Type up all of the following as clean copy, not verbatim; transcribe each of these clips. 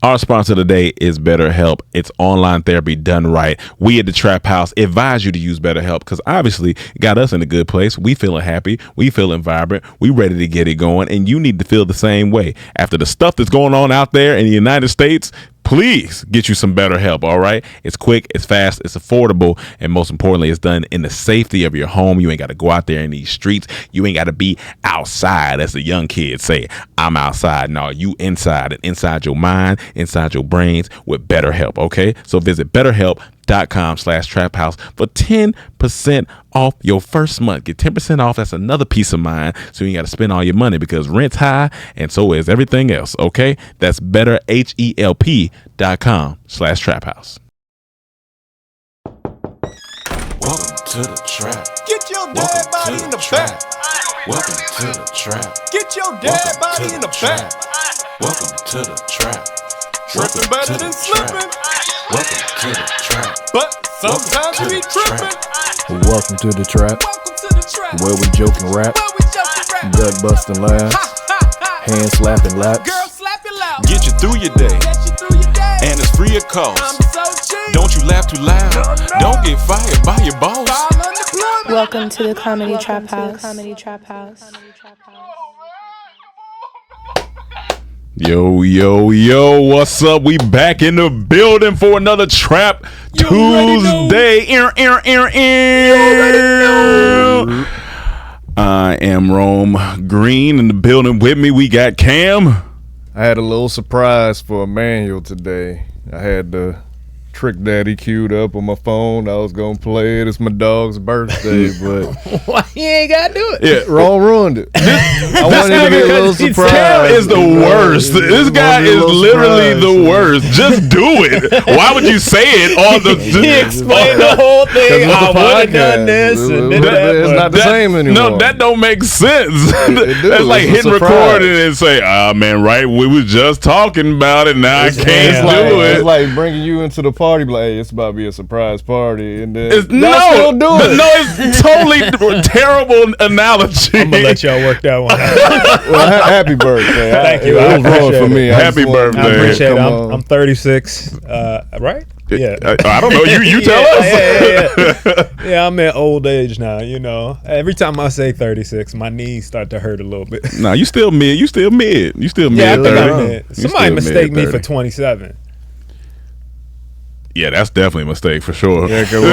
Our sponsor today is BetterHelp. It's online therapy done right. We at the Trap House advise you to use BetterHelp because obviously it got us in a good place. We feeling happy. We feeling vibrant. We ready to get it going. And you need to feel the same way. After the stuff that's going on out there in the United States, please get you some BetterHelp, all right? It's quick, it's fast, it's affordable, and most importantly, it's done in the safety of your home. You ain't got to go out there in these streets. You ain't got to be outside, as the young kids say. I'm outside. No, you inside, and inside your mind, inside your brains with BetterHelp, okay? So visit BetterHelp.com/traphouse for 10% off your first month. Get 10% off. That's another peace of mind. So you ain't got to spend all your money because rent's high and so is everything else. Okay. That's BetterHelp.com/traphouse. Welcome to the trap. Get your dead body in the back. Welcome to the trap. Get your dead body in the back. Welcome to the trap. Tripping better than slipping. Welcome to the trap. But sometimes we be tripping. Welcome to the trap, Welcome to the trap. where we joke and rap, Where we just rap. gut busting laughs, hand slapping laps. Girl, slap your loud. Get you through your day, Get you through your day. and it's free of cost. I'm so cheap. Don't you laugh too loud. No. Don't get fired by your boss. File unemployment. Welcome to the Comedy Trap House. Comedy Trap House. Yo, yo, yo, what's up? We back in the building for another Trap Tuesday. I am Rome Green. In the building with me, we got Cam. I had a little surprise for Emmanuel today. I had the Trick Daddy queued up on my phone. I was gonna play it. It's my dog's birthday, but Why you ain't gotta do it? Yeah, Ron ruined it. I wanted to be a little Cam surprise. is the worst. This guy is literally the worst. Just do it. Why would you say it on the? He explained the whole thing. I would have done this and did that. It's not the same anymore. No, that don't make sense. It do. That's like It's a hitting surprise. record and say, man, right, we was just talking about it. Now I can't do It's it. like bringing you into the party, like, hey, it's about to be a surprise party, and then It's, y'all still do it. no, it's totally terrible analogy. I'm gonna let y'all work that one out. Well, happy birthday. Thank you. It I was wrong appreciate for it. me. Happy birthday. I appreciate it. Come on. I'm 36, right? Yeah. I don't know. You tell us. Yeah, I'm at old age now, you know. Every time I say 36, my knees start to hurt a little bit. Nah, you still mid. You still mid. You still Yeah, I mid think I'm 30. mid. You Somebody still mistake me for mid-30. 27. Yeah, that's definitely a mistake for sure. Yeah, 'cause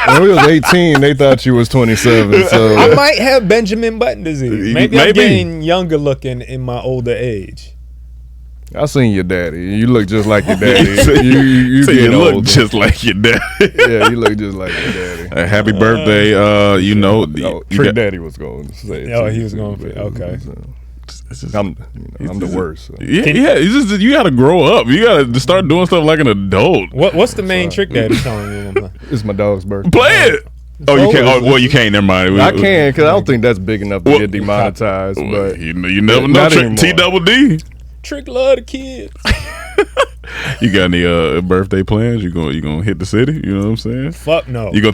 when we was 18, they thought you was 27. So I might have Benjamin Button disease. Maybe I'm Maybe. getting younger looking in my older age. I seen your daddy. You look just like your daddy. you So you getting look older. just like your dad. Yeah, you look just like your daddy. Happy birthday. You know, Oh, you Trick got- Daddy was going to say it. Oh, too. he was going to. Okay. I'm the worst. So. Yeah, it's just, you got to grow up. You got to start doing stuff like an adult. What's the main trick that he's telling you? It's my dog's birthday. Play it. Oh, you can't. Oh, well, you can't. Never mind. I can because I don't think that's big enough to Well, get demonetized. Well, But you never know. Not anymore. T double D. Trick love the kids. You got any birthday plans? You gonna hit the city? You know what I'm saying? Fuck no. You gonna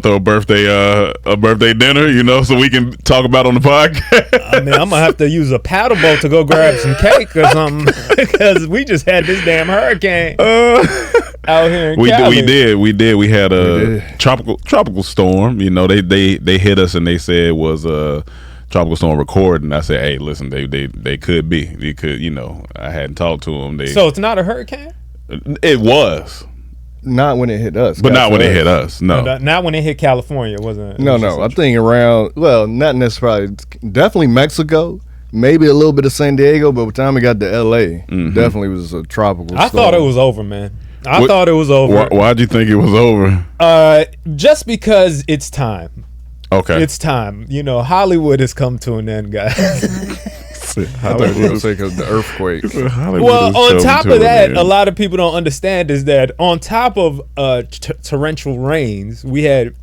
throw a birthday dinner? You know, so we can talk about it on the podcast. I mean, I'm gonna have to use a paddle boat to go grab some cake or something because we just had this damn hurricane out here in Cali. We did. We had a tropical storm. You know, they hit us and they said it was a tropical storm recording. I said, hey, listen, they could be. They could, you know. I hadn't talked to them. So it's not a hurricane? It was, not when it hit us. but not when it hit us. No. Not when it hit California. It wasn't. No. I think around, well, not necessarily, definitely Mexico, maybe a little bit of San Diego, but by the time we got to LA, definitely was a tropical storm. I thought it was over, man. I thought it was over. Why'd you think it was over? Just because it's time. Okay. It's time. You know, Hollywood has come to an end, guys. I thought it was going to say because the earthquake. Well, on top of that, a lot of people don't understand is that on top of torrential rains, we had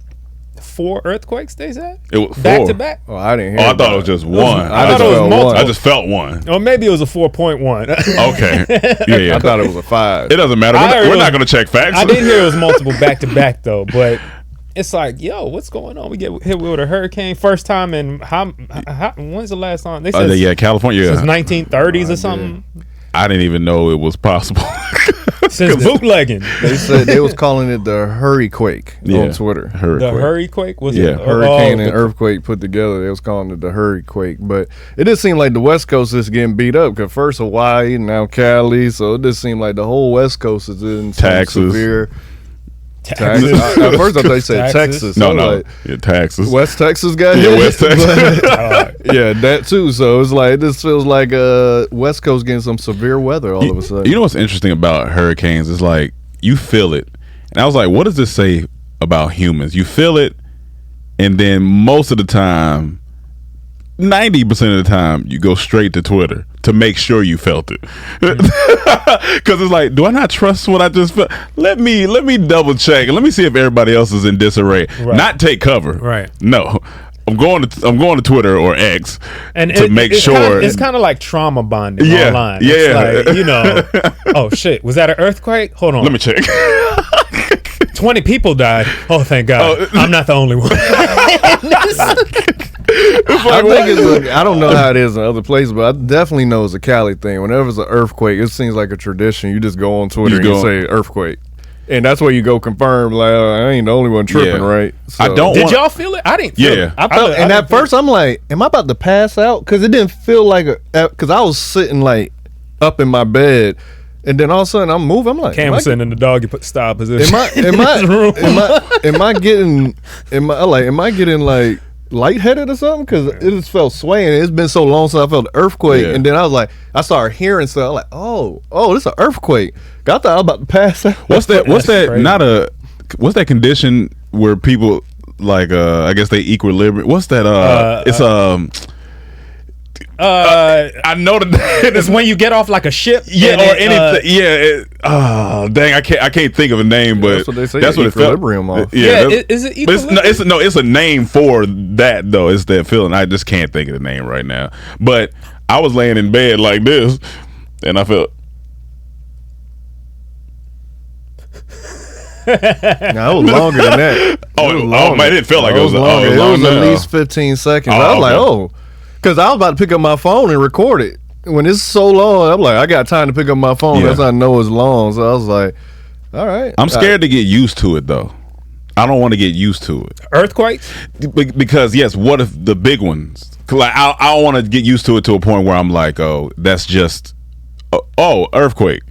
4 earthquakes, they said? It was 4. Back to back? Oh, I didn't hear I about thought it was just one. I thought it was multiple. I just felt one. Or maybe it was a 4.1. Okay. Yeah. I thought it was a 5. It doesn't matter. I heard We're it not was- going to check facts. I did hear it was multiple back to back though, but it's like, yo, what's going on? We get hit with a hurricane first time in when's the last time? They said Yeah, California. since 1930s or something. I didn't even know it was possible. Since bootlegging. They said they was calling it the Hurriquake on Twitter. The Hurriquake was Yeah. it? Hurricane and earthquake put together. They was calling it the Hurriquake. But it just seemed like the West Coast is getting beat up. Because first Hawaii, now Cali. So it just seemed like the whole West Coast is in some Taxes. severe Taxes. At first I thought they said Texas. No, So no. like, Yeah, taxes. West Texas got Yeah, hit. West Texas. Yeah, that too. So it's like this feels like West Coast getting some severe weather all of a sudden. You know what's interesting about hurricanes is like you feel it, and I was like, what does this say about humans? You feel it, and then most of the time, 90% of the time, you go straight to Twitter to make sure you felt it, because it's like, do I not trust what I just felt? Let me double check and let me see if everybody else is in disarray. Right. Not take cover. Right. No. I'm going to Twitter or X and to make sure. It's kind of like trauma bonding Yeah, online. yeah. It's like, you know, oh shit, was that an earthquake? Hold on. Let me check. 20 people died. Oh, thank God. I'm not the only one. I think it's I don't know how it is in other places, but I definitely know it's a Cali thing. Whenever it's an earthquake, it seems like a tradition. You just go on Twitter and you say earthquake. And that's where you go confirm, like, I ain't the only one tripping, Yeah. right? So, I don't Did want- y'all feel it? I didn't feel Yeah. it. I felt, and at first I'm like, am I about to pass out? Because it didn't feel like because I was sitting like up in my bed, and then all of a sudden I'm moving. I'm like, Cam was sitting in the doggy style position. am I getting like lightheaded or something? Because it just felt swaying. It's been so long since I felt an earthquake, Yeah. and then I was like, I started hearing stuff. I'm like, oh, this is an earthquake. I thought I was about to pass out. What's that? What's that? crazy. What's that condition where people like? I guess they equilibrium. What's that? It's I know that it's when you get off like a ship. yeah, and or it, anything. Dang, I can't think of a name, but That's what they say, That's what it felt. equilibrium off. Yeah, that's- is it but equilibrium? it's a name for that though. It's that feeling. I just can't think of the name right now. But I was laying in bed like this, and I felt. No, it was longer than that. Oh, man, it didn't feel like it was longer. It was long at now. least 15 seconds. Oh, I was like, okay. because I was about to pick up my phone and record it. When it's so long, I'm like, I got time to pick up my phone. Yeah. That's how I know it's long. So I was like, all right. I'm scared to get used to it though. I don't want to get used to it Earthquakes? because yes, what if the big ones? Like I don't want to get used to it to a point where I'm like, oh, that's just earthquake,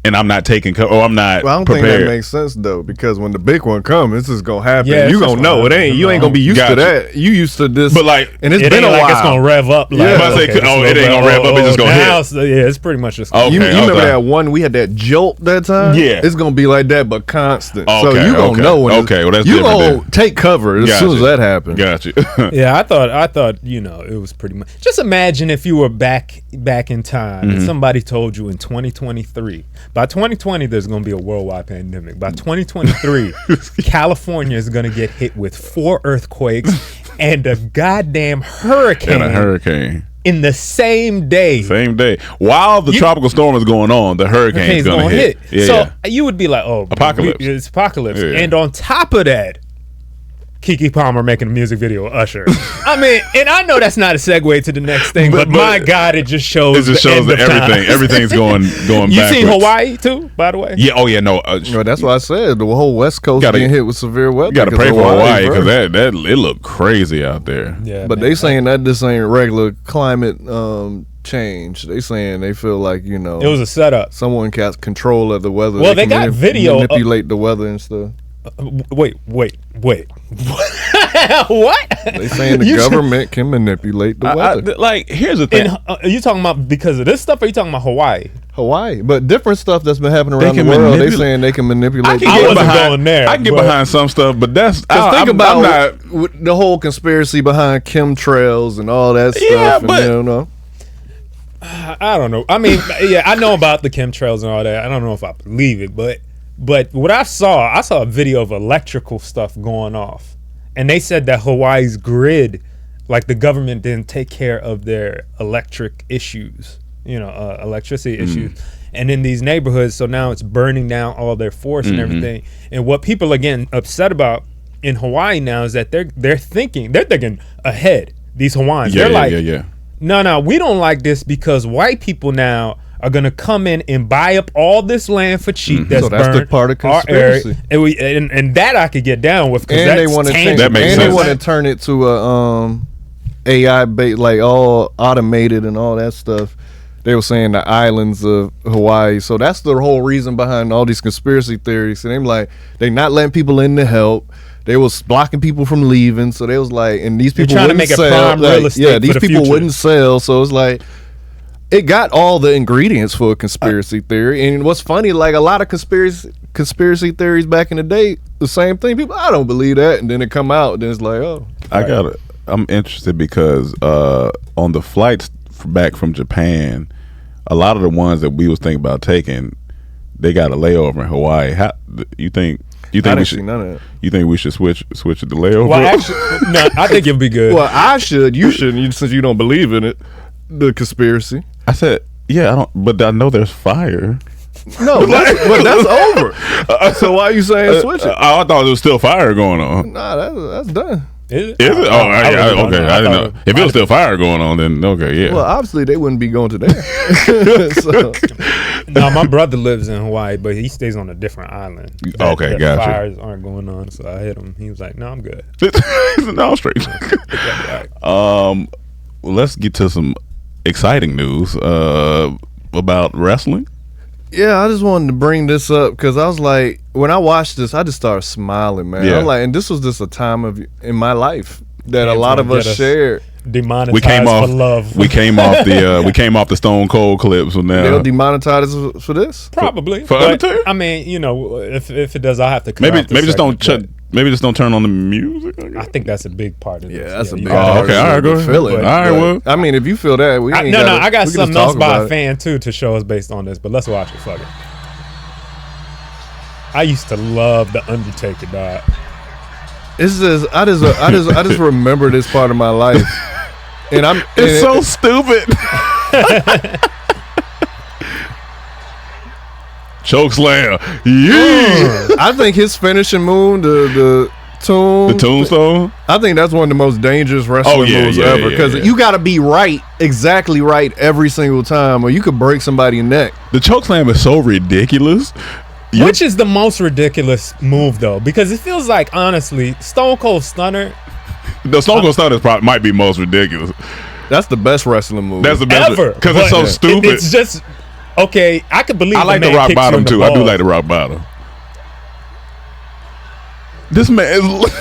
and I'm not taking or I'm not Well, I don't prepared. think that makes sense though, because when the big one comes, it's just gonna happen. Yeah, it's you just gonna know gonna it ain't. You ain't gonna be used Gotcha. to that. You used to this, But like, and it's It been ain't a like while. it's gonna rev up. Like, Yeah. If I say, it's oh, it ain't gonna rev up, it's just gonna now hit. it's- Yeah, it's pretty much just. Okay. You remember okay. that one we had that jolt that time? Yeah. It's gonna be like that, but constant. So Okay, you gonna okay. know when. Okay, well, that's you different gonna then. take cover as soon as that happens. Got you. Yeah, I thought it was pretty much. Just imagine if you were back in time and somebody told you in 2023, by 2020 there's going to be a worldwide pandemic. By 2023, California is going to get hit with 4 earthquakes and a goddamn hurricane. And a hurricane. In the same day. Same day. While the tropical storm is going on, the hurricane's gonna hit. Yeah, so yeah. you would be like, oh, Apocalypse. It's apocalypse. Yeah. And on top of that, Keke Palmer making a music video with Usher. I mean, and I know that's not a segue to the next thing, but my God, it just shows. It just shows that everything's going You backwards. seen Hawaii too, by the way? Yeah. Oh yeah. No. Well, that's why I said the whole West Coast Gotta- getting hit with severe weather. You got to because pray for Hawaii bro. because that it looked crazy out there. Yeah. But they saying that this ain't regular climate change. They saying they feel like it was a setup. someone got control of the weather. Well, they got video of- manipulate the weather and stuff. Wait. What? They saying the You said- government can manipulate the weather. Like, here's the thing. Are you talking about because of this stuff? Or are you talking about Hawaii? Hawaii, but different stuff that's been happening They around the can world. They manipulate- saying they can manipulate. the I weather. wasn't going there, I get but- behind some stuff, but that's Because think I'm about not. with the whole conspiracy behind chemtrails and all that stuff. Yeah, and, but- you know, I don't know. I mean, yeah, I know about the chemtrails and all that. I don't know if I believe it, but what I saw a video of electrical stuff going off, and they said that Hawaii's grid, like the government didn't take care of their electric issues, electricity issues, and in these neighborhoods, so now it's burning down all their forest and everything. And what people are getting upset about in Hawaii now is that they're thinking ahead. These Hawaiians, Yeah, they're like, yeah. no, we don't like this because white people now are gonna come in and buy up all this land for cheap. That's So that's the burned, part of our area, conspiracy. and that I could get down with because And they that's want to tangible. That makes and sense. they want to turn it to a AI based, like all automated and all that stuff. They were saying the islands of Hawaii. So that's the whole reason behind all these conspiracy theories. And they not letting people in to help. They was blocking people from leaving. So they was like, and these people trying to wouldn't make it sell. prime real estate for these the people future. wouldn't sell. So it's like, it got all the ingredients for a conspiracy theory. And what's funny, like a lot of conspiracy theories back in the day, the same thing. People, I don't believe that. And then it come out, and then it's like, oh. I'm interested because on the flights back from Japan, a lot of the ones that we was thinking about taking, they got a layover in Hawaii. How you think I didn't we see should? none of that. You think we should switch it to layover? Well, actually, no, I think it'll be good. Well, I should. You shouldn't, since you don't believe in it. The conspiracy. I said, yeah, I don't, but I know there's fire. No, but that's over. So why are you saying switch it? I thought there was still fire going on. Nah, that's done. Is it? Is it? Oh, okay. I didn't know. thought If it was still fire going on, then okay, yeah. Well, obviously they wouldn't be going to there. So, No, my brother lives in Hawaii, but he stays on a different island. Okay, that gotcha. Fires aren't going on, so I hit him. He was like, "No, I'm good." No, straight. Let's get to some exciting news about wrestling. yeah, I just wanted to bring this up because I was like, when I watched this, I just started smiling, man. Yeah. I'm like, and this was just a time in my life that a Hands lot of gonna us get us. shared. Demonetized We came off. for love. We came off the Stone Cold clips. So now They'll demonetize us for this. Probably. for but, Undertaker? I mean, if it does, I'll have to cut maybe off the just don't segment, maybe just don't turn on the music. but I think that's a big part of this. Yeah, that's a you big gotta- part. okay, all right, go of ahead. the feeling. All right, well. I mean, if you feel that, we ain't No, gotta, I got we can just something else talk by about a it. fan too to show us based on this, but let's watch it. Fuck it. I used to love the Undertaker, dog. It's just I just remember this part of my life, and It's so stupid. Choke slam. Yeah. I think his finishing move, the Tombstone. I think that's one of the most dangerous wrestling moves ever because you got to be exactly right every single time, or you could break somebody's neck. The choke slam is so ridiculous. Which is the most ridiculous move though? Because it feels like honestly, Stone Cold Stunner The Stone Cold Stunner might be most ridiculous. That's the best wrestling move. That's the best ever because it's so but stupid. It's just okay. I could believe. I like the man rock kicks you bottom in the too. I do balls. like the rock bottom. This man is.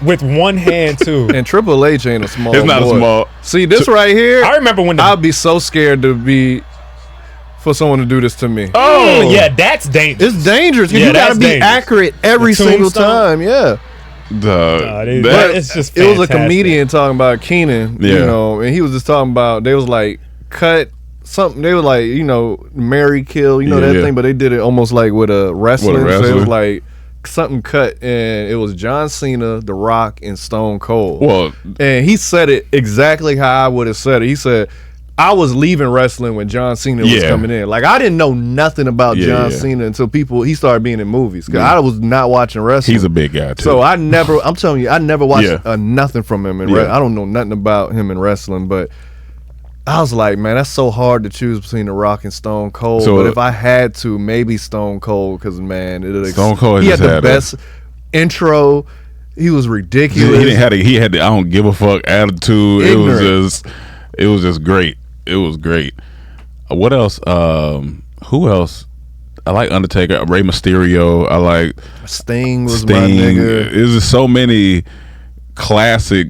with one hand too. and Triple H ain't a small. It's not a boy. small. See this right here. I remember when the I'd be so scared for someone to do this to me. Oh yeah, that's dangerous. It's dangerous. 'Cause Yeah, you gotta that's be dangerous. accurate every The single tombstone? time. Yeah. It's just It was a fantastic. comedian talking about Keenan, you Yeah. know, and he was just talking about they was like cut something. They were like, you know, marry, kill, you know that Yeah. thing, but they did it almost like with a wrestling. So it wrestling. was like something cut, and it was John Cena, The Rock, and Stone Cold. Well, And he said it exactly how I would have said it. He said, I was leaving wrestling when John Cena was Yeah. coming in. Like, I didn't know nothing about Yeah, John yeah. Cena until he started being in movies. Because I was not watching wrestling. he's a big guy too. So I'm telling you, I never watched Yeah. nothing from him. Yeah. I don't know nothing about him in wrestling, but I was like, man, that's so hard to choose between The Rock and Stone Cold. So- but if I had to, maybe Stone Cold, because, man, Stone Cold he had just the had best intro. He was ridiculous. he had the I don't give a fuck attitude. Ignorant. It was just great. It was great. What else? Who else? I like Undertaker, Rey Mysterio. I like Sting was Sting. my nigga. There's just so many classic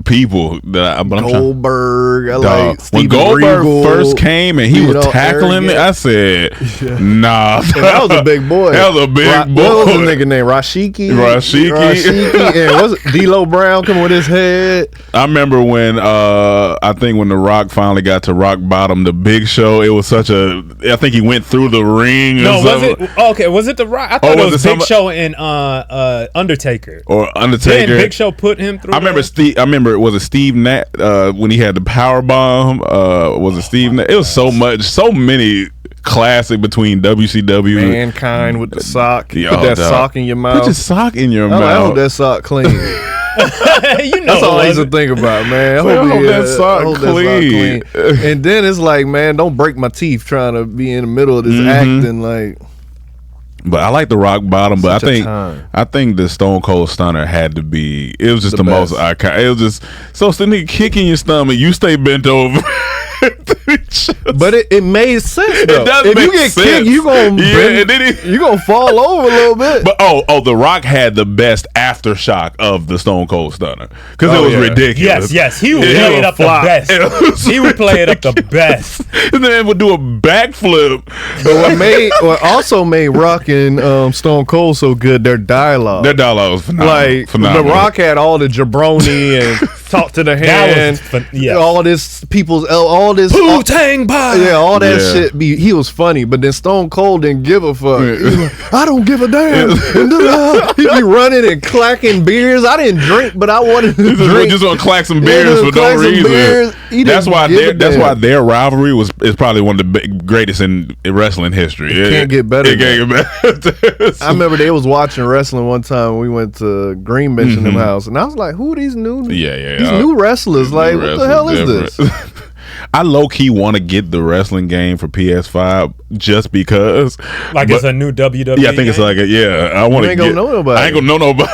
people that I'm trying. Goldberg. I Dog. like When Steven Goldberg Regal, first came and he you was know, tackling me, arrogant. I said, "Nah." And that was a big boy. That was a big boy. What was the nigga name? Rashiki. And was it D'Lo Brown coming with his head? I remember when I think when The Rock finally got to rock bottom, the Big Show. It was such a. I think he went through the ring. No, or was something. it okay? Was it The Rock? I Oh, thought it was was it Big somebody- Show and Undertaker. Or Didn't Undertaker? Big Show put him through? I remember that? I remember was it Steve Nat when he had the power bomb? Was it Steve Nat? It was so many classic between WCW. Mankind with the sock. Yo, Put that dog. sock in your mouth. Put your sock in your I hope mouth. that sock clean. You know, That's all I used to it. think about, man. I Like, hope that sock clean. And then it's like, man, don't break my teeth trying to be in the middle of this acting. Like, But I like the rock bottom. But Such a I think the Stone Cold Stunner had to be. It was just the most best. iconic. It was just so nigga kicking your stomach. You stay bent over. but it made sense though. It does if make you get sense. kicked, you gonna and then you gonna fall over a little bit. But the Rock had the best aftershock of the Stone Cold Stunner because it was ridiculous. Yes, he would play it up the best. He would play it up the best. And then would do a backflip. But what also made Rock and Stone Cold so good, their dialogue. Their dialogue was phenomenal. Like phenomenal. The Rock had all the jabroni and talk to the hand, all this people's all this Wu-Tang pie. Yeah, all that Yeah. shit. He was funny, but then Stone Cold didn't give a fuck. He was like, I don't give a damn. He be running and clacking beers. I didn't drink, but I wanted to drink. Just gonna clack some beers for no reason. That's why their rivalry is probably one of the greatest in wrestling history. It can't get better. It can't get better. I remember they was watching wrestling one time. We went to Green Bench in them house, and I was like, "Who are these new? These new wrestlers? Like, what the hell is this?" I low key want to get the wrestling game for PS5 just because. Like it's a new WWE. Yeah, I think it's like I want to. Ain't gonna know nobody. I ain't gonna know nobody.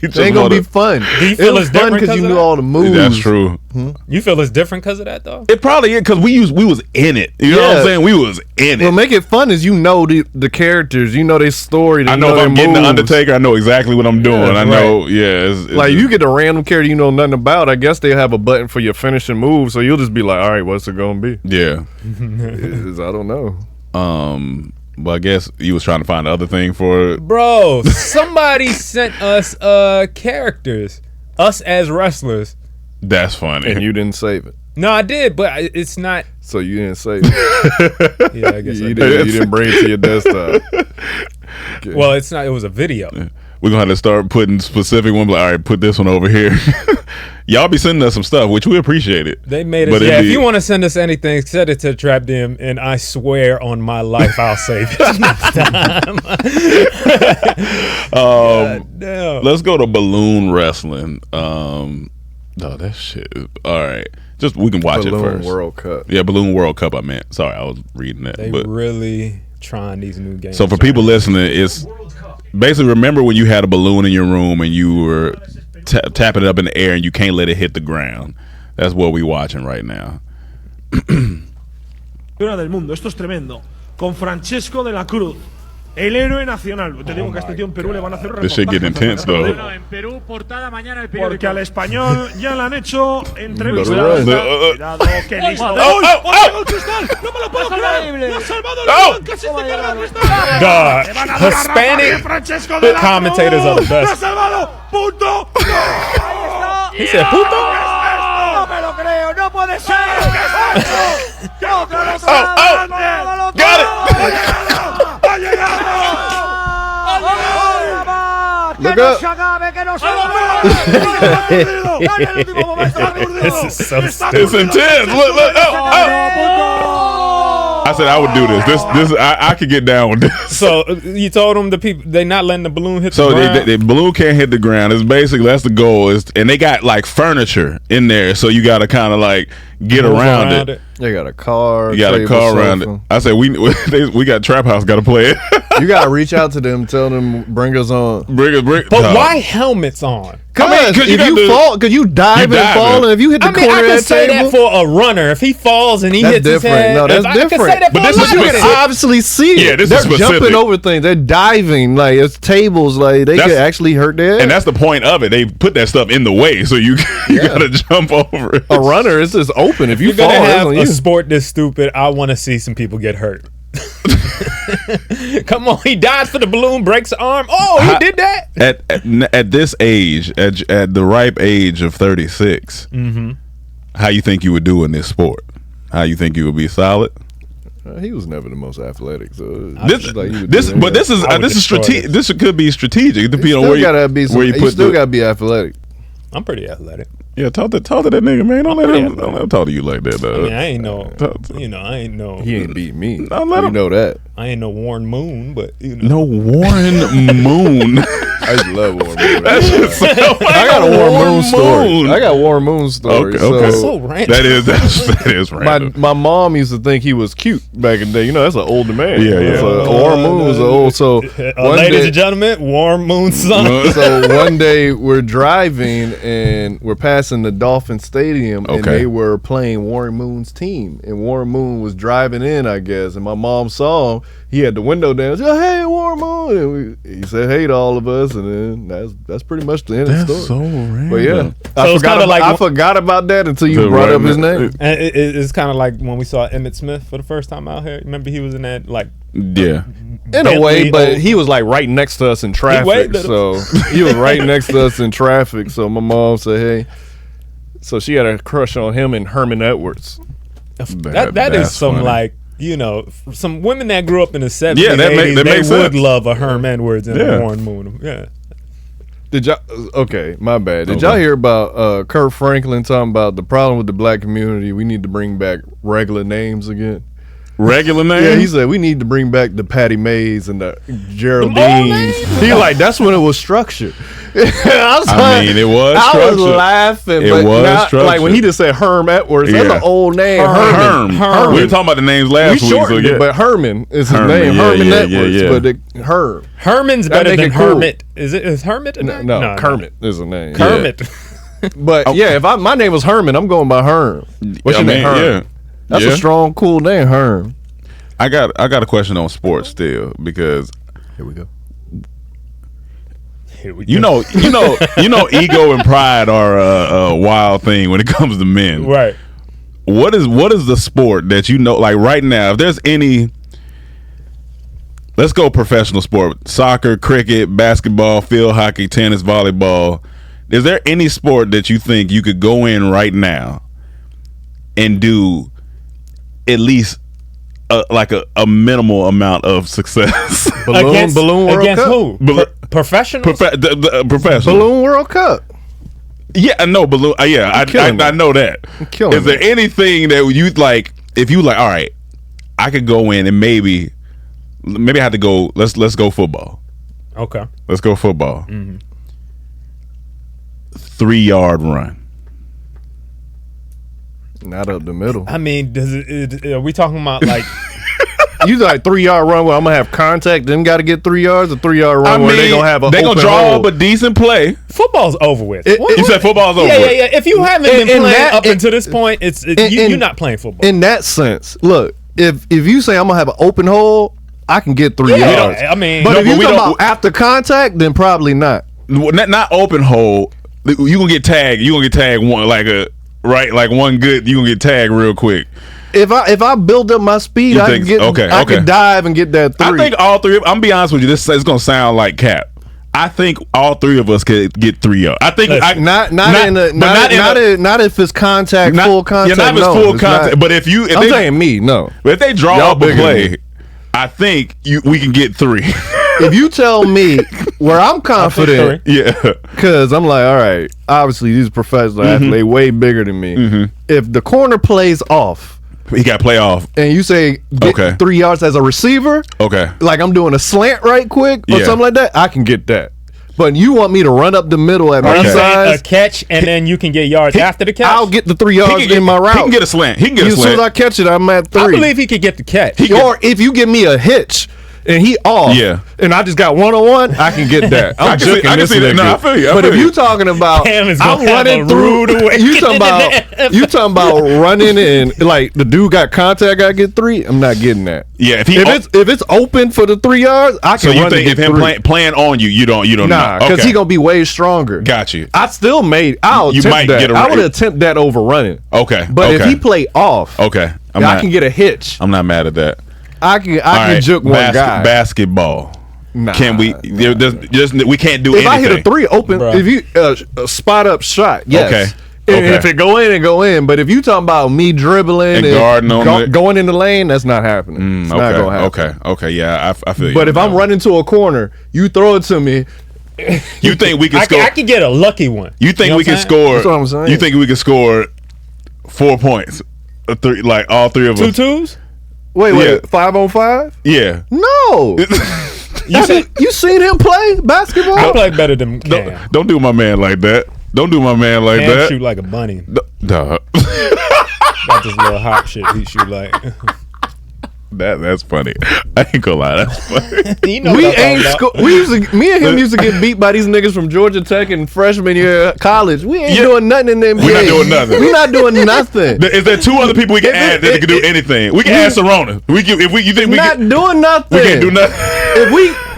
It ain't gonna be fun. Do you feel it it's was fun different because you 'cause of knew that? all the moves. That's true. You feel it's different because of that though? It probably is because we was in it. You know what I'm Yeah. saying? We was in it. What make it fun is you know the characters, you know their story. I know if their I'm getting the moves. Undertaker, I know exactly what I'm doing. Yeah, I know, it's Like you get a random character you know nothing about. I guess they have a button for your finishing move, so you'll just be like, all right, what's it gonna be? yeah. I don't know. But I guess you was trying to find the other thing for it. Bro, somebody sent us characters, us as wrestlers. That's funny. And you didn't save it, No, I did, but it's not. so you didn't save it. Yeah, I guess you didn't bring it to your desktop. Well, it's not. It was a video. We're gonna have to start putting specific ones. Like, all right, put this one over here. Y'all be sending us some stuff, which we appreciate it. They made us. But Yeah, if you want to send us anything, send it to Trap DM, and I swear on my life, I'll save it next time. God damn. Let's go to balloon wrestling. No, that shit. All right, just we can watch it Balloon first. World Cup. Yeah, Balloon World Cup. I meant. Sorry, I was reading that. They but really trying these new games. so for people listening, it's basically remember when you had a balloon in your room and you were tapping it up in the air and you can't let it hit the ground. That's what we watching right now. Del mundo, esto es tremendo. Con Francesco de la Cruz, el héroe nacional. Te digo que a este tío en Perú le van a hacer un This shit reportaje. get intense though. En Perú, portada mañana el Porque al español ya le han hecho entrevista. Pero, Cuidado, que listo. oh, ¡Ay! oh, ¡Ha llegado el cristal! ¡No me lo puedo creer! ¡Lo ha salvado el Oh. balón! ¡Casi se cierra el cristal! The ¡Le van a dar a Hispanic Rafa Francesco de la commentators Cruz! are the best. ¡Lo ha salvado! ¡Punto! He said, "Puto." No me lo creo, no puede ser. ¡Qué otro lo Oh, got it. ¡Ha llegado! Look up. que no se acabe. This is so It's stupid. intense. Look. I said I would do this. I could get down with this. So you told them the people they not letting the balloon hit So the ground. the balloon can't hit the ground. It's basically that's the goal. And they got like furniture in there, so you got to kind of like get Move around it. They got a car. You got a table, car around it. sofa. I said we got Trap House. Got to play it. You gotta reach out to them, tell them bring us on. bring. But why helmets on? Cause you if got you the- fall, cause you dive and diving. fall, and if you hit the I mean, corner I of can that say table, that for a runner. If he falls and he that's hits his different. head, No, that's I can different. say that for But this a is you runner. can specific. obviously see Yeah, it. this They're is specific. jumping over things. They're diving. Like it's tables. Like they That's- could actually hurt their head. And that's the point of it. They put that stuff in the way, so you got to jump over it. a runner. It's just open. If you You're fall, gonna it's have on a you. sport this stupid. I want to see some people get hurt. Come on, he died for the balloon, breaks the arm. Oh, he did that. At this age, at the ripe age of 36, how you think you would do in this sport? How you think you would be solid? He was never the most athletic. So This is strategic. This could be strategic. Depending on where you you put still the. gotta be athletic. I'm pretty athletic. Yeah, talk to that nigga, man. Don't let him talk to you like that, I though. mean, I ain't no, He ain't beat me. Don't let You him- know that. I ain't no Warren Moon, but you know. No Warren Moon. I used to love Warren Moon. That shit sound like I got a Warren Moon story. Moon. I got a Warren Moon story. Okay, okay. So random. That is random. My mom used to think he was cute back in the day. You know, that's an older man. Yeah. So Warren Moon was an old. So Ladies and gentlemen, Warren Moon's son. So one day we're driving and we're passing the Dolphin Stadium and they were playing Warren Moon's team. And Warren Moon was driving in, I guess. And my mom saw him. He had the window down. She said, "Hey, Warren Moon." And he said, "Hey" to all of us. And then that's pretty much the end of the story. So random. But yeah, So I forgot about that until you brought up his name. And it's kind of like when we saw Emmitt Smith for the first time out here. Remember he was in that like Yeah. In a way, but he was like right next to us in traffic. So he was right next to us in traffic. So my mom said, "Hey." So she had a crush on him and Herman Edwards. That is some funny. Like, you know, some women that grew up in the 70s, yeah, that 80s, they would sense. love a Herm Edwards and a Warren Moon. Yeah. Did y'all? Okay, my bad. Did y'all hear about Kerr Franklin talking about the problem with the black community? We need to bring back regular names again. Regular names? Yeah, he said we need to bring back the Patty Mays and the Geraldines. He like that's when it was structured. I mean, it was structured. I was laughing. It but was not, structured. like when he just said Herm Edwards, that's an old name. Herm. We were talking about the names last week. Shortened it, but Herman is his name. Herman Edwards, but Herm. Herman's better than Hermit. Is Hermit a name? No, Kermit is a name. Kermit. But if my name was Herman, I'm going by Herm. What's your name? Herm. Yeah. That's a strong, cool name, Herm. I got a question on sports still because here we go. You know, ego and pride are a wild thing when it comes to men. Right. What is the sport that you know, like right now, if there's any, let's go professional sport, soccer, cricket, basketball, field hockey, tennis, volleyball. Is there any sport that you think you could go in right now and do at least a minimal amount of success? Balloon World against Cup? Who? Professional? Professional. Balloon World Cup. Yeah, I know balloon. Yeah, I know that. Is there anything that you like? If you like, all right, I could go in and maybe I have to go. Let's go football. Okay. Let's go football. 3-yard run. Not up the middle. I mean, are we talking about like? You like 3-yard run where I'm gonna have contact, then got to get 3 yards. A 3-yard run where they gonna have a. They gonna draw hole. up a decent play. Football's over with. You said football's over. Yeah. If you haven't been playing up until this point, you're not playing football. In that sense, look, if you say I'm gonna have an open hole, I can get 3 yards. I mean, but if you talking about after contact, then probably not. Not open hole. You gonna get tagged. You gonna get tagged one like one good. You gonna get tagged real quick. If I build up my speed, I can dive and get that 3. I think all three. I'm gonna be honest with you. This is gonna sound like cap. I think all three of us could get 3 yards. I think not if it's contact, full contact. Yeah, not if it's full contact. But if I'm saying me, no. But if they draw up a play, I think we can get 3. If you tell me where I'm confident, because I'm like, all right, obviously these professional athletes, they way bigger than me. If the corner plays off, he got to play off, and you say get 3 yards as a receiver, like I'm doing a slant right quick or something like that, I can get that. But you want me to run up the middle at my size, a catch, and then you can get yards after the catch. I'll get the 3 yards in my route. He can get a slant. As soon as I catch it, I'm at 3. I believe he could get the catch. Or if you give me a hitch and he off, and I just got 1-on-1, I can get that. I can see that. No, I feel you. But if you talking about I'm running through, you talking about running and like the dude got contact, I get 3. I'm not getting that. Yeah, if it's open for the 3 yards, I can. So you run think if him playing on you, you don't nah, because he gonna be way stronger. Got you. I still made. I would attempt that over running. Okay, but if he play off, I can get a hitch. I'm not mad at that. I can juke one guy. Basketball. Nah, can we? We can't do anything. If I hit a 3 open, if you a spot up shot, yes. Okay. If it go in, but if you talking about me dribbling and guarding going in the lane, that's not happening. It's not gonna happen. Okay, yeah, I feel you. But if I'm running to a corner, you throw it to me. You think we can score? I can get a lucky one. You think we can score? That's what I'm saying. You think we can score 4 points? 3, like all 3 of us. 2 twos? Wait, 5 on 5? Yeah. No. You seen him play basketball? I play better than Cam. Don't do my man like that. Don't do my man like Cam that. shoot like a bunny. Duh. That's just little hop shit he shoot like. That's funny. I ain't gonna lie. That's funny. You know We what I'm ain't talking about. me and him used to get beat by these niggas from Georgia Tech in freshman year of college. We ain't doing nothing in the NBA. We're not doing nothing. We not doing nothing. Is there two other people we can add that can do anything? We can add Serona. You think we not can? doing nothing. We can't do nothing.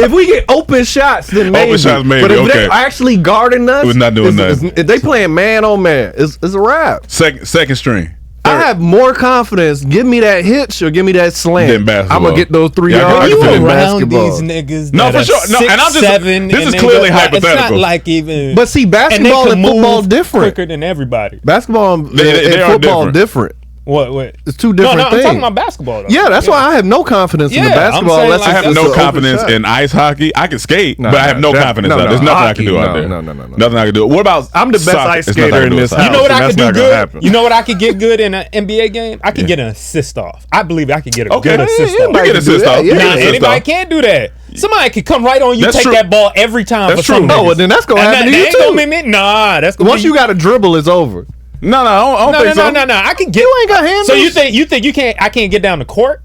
If we get open shots, then maybe. Open shots, maybe, But if okay. they actually guarding us, We're not doing nothing. If they playing man on man, it's a wrap. Second string. I have more confidence. Give me that hitch or give me that slam. Than basketball. I'm gonna get those 3 Yeah, I yards. can You feel than it. around basketball. these niggas? No, that for are sure. No, and I'm just. 6'7", This is and clearly they go- It's hypothetical. not like even. But see, and they basketball can and football move different. quicker than everybody. Basketball and They are football different. What? It's two No, different I'm things. talking about basketball though. Yeah, that's why I have no confidence in the Yeah, I'm basketball. saying, Unless like, I have it's no an open confidence shot. in ice hockey. I can skate, No, but I have no that- confidence. no, out. There's no, nothing I hockey, can do out no, there. no. Nothing I can do. What about? I'm the best soccer? ice There's nothing I skater can in do with this soccer. You know what I That's could do not gonna good? happen. You know what I could get good in an NBA game? I could get an assist off. I believe I could get a Okay, good assist yeah, off. we get assist off. We Nah, get assist anybody off. can't do that. Somebody could come right on you, That's take true. that ball every time. That's for some true. Oh, niggas. well, then that's gonna And happen to that you ain't gonna too. be me. Nah, that's gonna Once be you got a dribble, it's over. No, I don't think so. No. I can get. You ain't got handles. So you think you can't? I can't get down the court?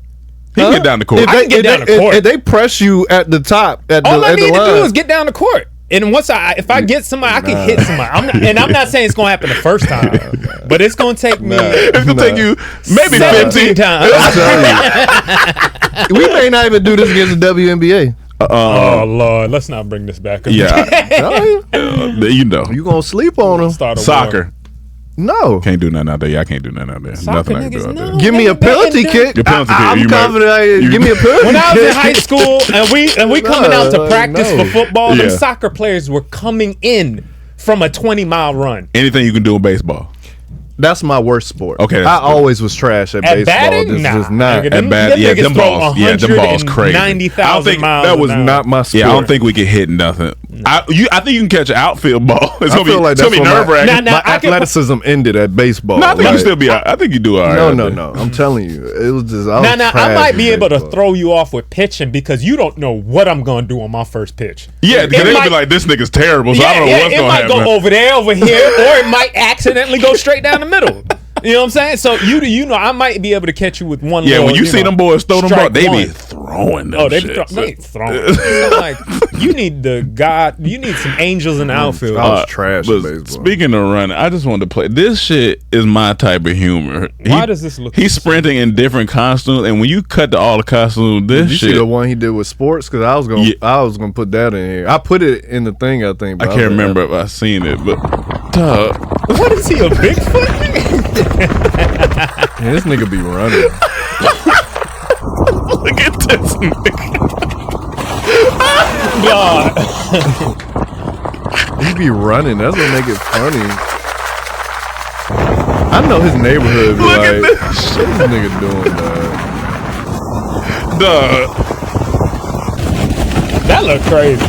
He can get down the court. If I can get down the court. If they press you at the top, at All the, I at the need to line, do is get down the court. And once if I get somebody, I can hit somebody. I'm not saying it's gonna happen the first time, but it's gonna take me. It's gonna take you maybe 17 15 times. we may not even do this against the WNBA. Oh Lord, let's not bring this back up. Yeah, you know, You gonna sleep on them? Start a war. soccer No. can't do nothing out there. Yeah, I can't do nothing out there. Soccer Nothing I can do niggas, out there. no. Give me a They- they penalty ain't kick. Your penalty kick, I'm you might- confident. Give me a penalty When I was in kick. high school and we coming out to practice no. for football, Yeah. them soccer players were coming in from a 20-mile run. Anything you can do in baseball. That's my worst sport. Okay, I that's good. always was trash at At baseball. batting, This nah. is not. Nigga, them- At bad, them yeah, niggas them throw balls, them balls crazy. 190,000 I don't think miles That was an hour. not my sport. Yeah, I don't think we can hit nothing. I think you can catch an outfield ball. It's I gonna feel be, like it's gonna be that's nerve what wracking. Nah, my I can- athleticism ended at baseball. No, I think you Like, can still be. I think you do all right. No, out no, there. no. I'm telling you, it was just. I Now, was I trash might at be able to baseball. throw you off with pitching because you don't know what I'm going to do on my first pitch. Yeah, because they'll might- be like, this nigga's terrible, so I don't know what's it gonna might happen. go over there, over here, or it might accidentally go straight down the middle. You know what I'm saying? So you know, I might be able to catch you with one. Yeah, little, when you see know, them boys throw them ball, strike they one. be throwing them. Oh, they shits. throwing. It's like you need you need some angels in the outfield. I was trash But at baseball. speaking of running, I just wanted to play. This shit is my type of humor. Why does this look? He's sprinting in different costumes, and when you cut to all the costumes, this Did you see shit. the one he did with sports? Because I was gonna put that in here. I put it in the thing. I think. I but can't remember if I seen it, but What is he, a Bigfoot? Man, this nigga be running. look at this nigga. God. He be running. That's what make it funny. I know his neighborhood. Be Look like, at this what this nigga doing, dog? Duh. That look crazy.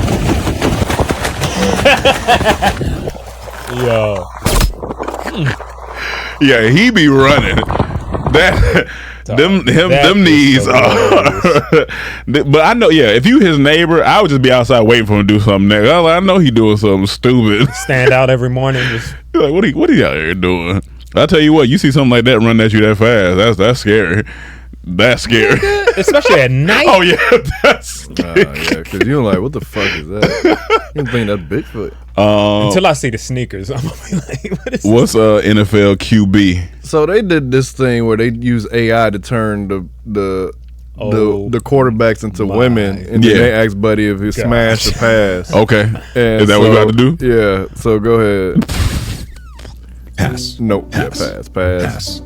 Yo. Yeah, he be running. That them knees are. But I know, yeah. If you his neighbor, I would just be outside waiting for him to do something next. I know he doing something stupid. Stand out every morning. Just You're like, what are you out here doing? I tell you what, you see something like that running at you that fast. That's scary. That's scary. especially at night. Oh yeah, that's scary. Yeah, because you're like, what the fuck is that? You think that's Bigfoot? Until I see the sneakers, I'm gonna be like, what is What's NFL QB? So they did this thing where they use AI to turn the Oh, quarterbacks into my women, and Yeah. then they ask Buddy if he smash or pass. Okay, And is that what we about to do? Yeah. So go ahead. Pass. Nope. Pass. Yeah, pass. Pass.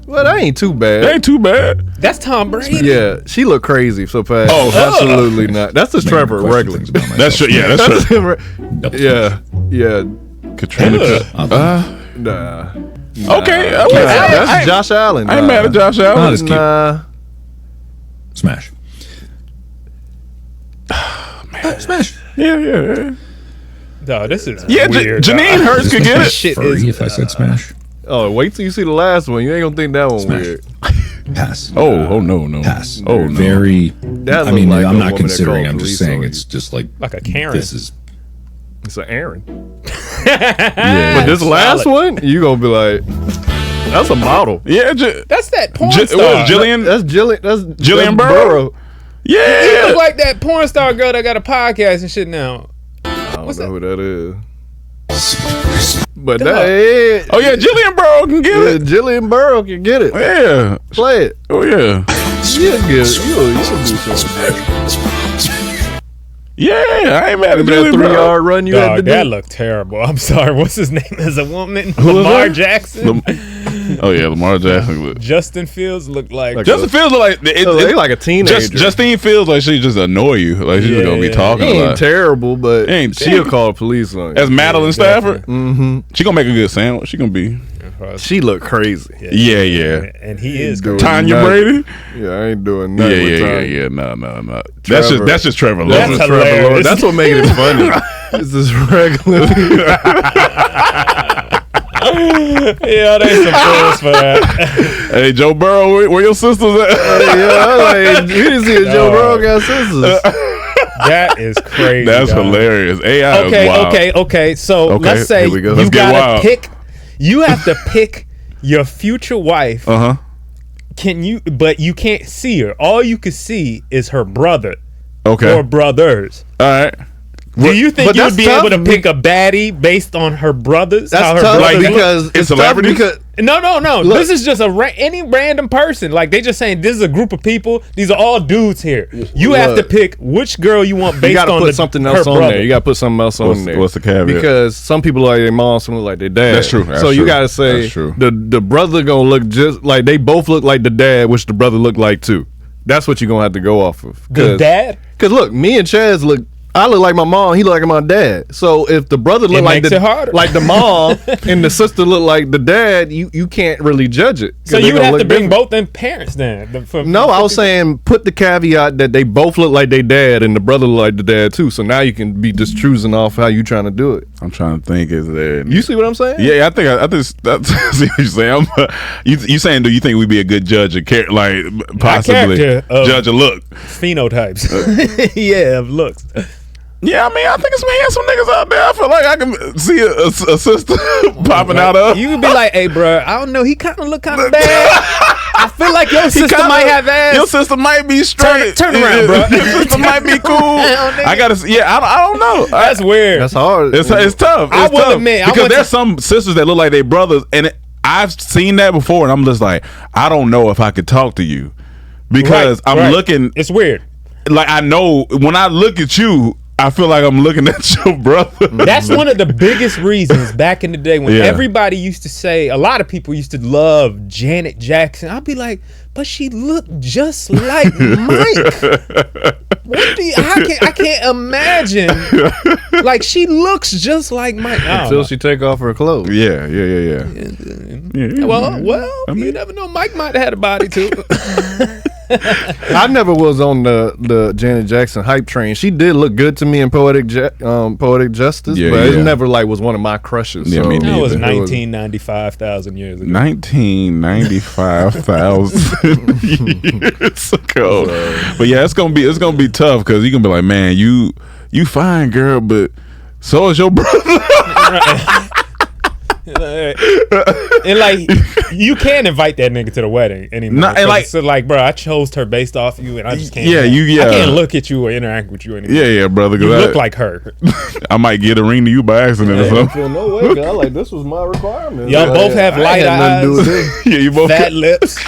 Well, that ain't too bad. That ain't too bad. That's Tom Brady. Yeah, she look crazy. So pass. Oh, absolutely not. That's just Trevor Regular. That's true. Yeah, that's true. Yeah, yeah. Katrina. Nah. Okay, That's Josh Allen. I ain't mad at Josh Allen. Not as cute. Nah. Smash. Smash. Yeah. No, this is Yeah, weird. Janine dog. Hurts could get it. Shit Furry is if I said smash. Oh, wait till you see the last one. You ain't gonna think that one Smash. weird. Pass. Oh no. Pass. Oh no. Very That I mean, look like I'm a not woman that considering. called I'm just police saying on it's just like a Karen. This is It's an Aaron. Yeah. But this last one, you gonna be like, that's a model. Yeah, that's that porn what, star. Jillian? That's Jillian. That's Jillian Burrow. You Yeah. look like that porn star girl that got a podcast and shit now. I don't What's know that? who that is. But Dog. that, Oh yeah, Jillian Burrow can get it. Jillian Burrow can get it. Yeah. Play it. Oh yeah. You can get it. You can do something. Yeah, I ain't mad at Remember Jillian that 3 Burrow. yard run you had to Dog, do? that looked terrible. I'm sorry. What's his name as a woman? Who was Lamar that? Jackson. Oh yeah, Lamar Jackson. Look. Justin Fields looked like Justin Fields look like They like a teenager. Justine feels like she just annoy you. Like she's just gonna be talking He a ain't lot. terrible, but Ain't- she'll call the police on you. As Madeline Stafford, Mm-hmm. she gonna make a good sandwich. She gonna be. She look crazy. Yeah. and he is Doing Tanya nothing. Brady. Yeah, I ain't doing nothing with Tanya. No. Trevor. That's just Trevor That's Lawrence. Trevor hilarious. Lawrence. That's what makes it funny. It's just regular. Yeah, they some fools for that. Hey, Joe Burrow, where your sisters at? Yeah, I'm like, we didn't see if Joe Burrow got sisters. That is crazy. That's dog. hilarious. AI is wild. Okay. So Okay, let's say here we go. you Let's get gotta wild. pick. You have to pick your future wife. Uh huh. Can you? But you can't see her. All you can see is her brother Okay. or brothers. All right. Do you think but you would that's be tough. able to pick a baddie based on her brothers? how her That's tough brothers look? because It's it's tough celebrities? because No. Look. This is just any random person. Like they just saying this is a group of people. These are all dudes here. You have to Look. pick which girl you want you based got to on put something her else on brother. there. You got to put something else on there. What's the caveat? Because some people like their mom, some look like their dad. That's true. That's so you true. got to say That's true. the brother gonna look just like they both look like the dad, which the brother look like too. That's what you're gonna have to go off of. The dad? Because look, me and Chaz look. I look like my mom. He look like my dad. So if the brother look like makes it harder. like the mom, and the sister look like the dad, you can't really judge it. 'Cause So they you would gonna have to look bring different. both them parents then. No, I was saying put the caveat that they both look like their dad and the brother look like the dad too. So now you can be just choosing off how you trying to do it. I'm trying to think. Is there? You see what I'm saying? Yeah, I think that's I see what you're saying. You saying? Do you think we'd be a good judge of like possibly character of- judge a look? phenotypes. Yeah, of looks. Yeah, I mean, I think it's some handsome niggas out there. I feel like I can see a sister popping out of. You could be like, hey, bro, I don't know. He kind of look kind of bad. I feel like your sister might have ass. Your sister might be straight. Turn around, bro. Your sister might be cool. I gotta. Yeah, I don't know. That's weird. That's hard. It's tough. I It's will tough. admit, I because went there's to- some sisters that look like they brothers, and I've seen that before, and I'm just like, I don't know if I could talk to you because I'm Right. looking. It's weird. Like I know when I look at you, I feel like I'm looking at your brother. That's one of the biggest reasons back in the day when Yeah. everybody used to say, a lot of people used to love Janet Jackson. I'd be like, but she looked just like Mike. I can't imagine. Like she looks just like Mike. I don't Until know. she take off her clothes. Yeah. Well, you never know. Mike might have had a body too. I never was on the Janet Jackson hype train. She did look good to me in Poetic Justice, Yeah, but yeah. it never like was one of my crushes. Yeah, so me That was neither. 1995,000 years ago. 1995,000 years ago. But yeah, it's gonna be tough because you gonna be like, man, you fine, girl, but so is your brother. And like, you can't invite that nigga to the wedding anymore. Nah, and 'Cause like- it's like, bro, I chose her based off you, and I just can't. Yeah, I can't look at you or interact with you anymore. Yeah, brother. 'cause You I look like her. I might get a ring to you by accident or something. feel no way. 'Cause I like this was my requirement. Y'all both have I light had nothing to do with eyes, this. Yeah, you both. fat lips.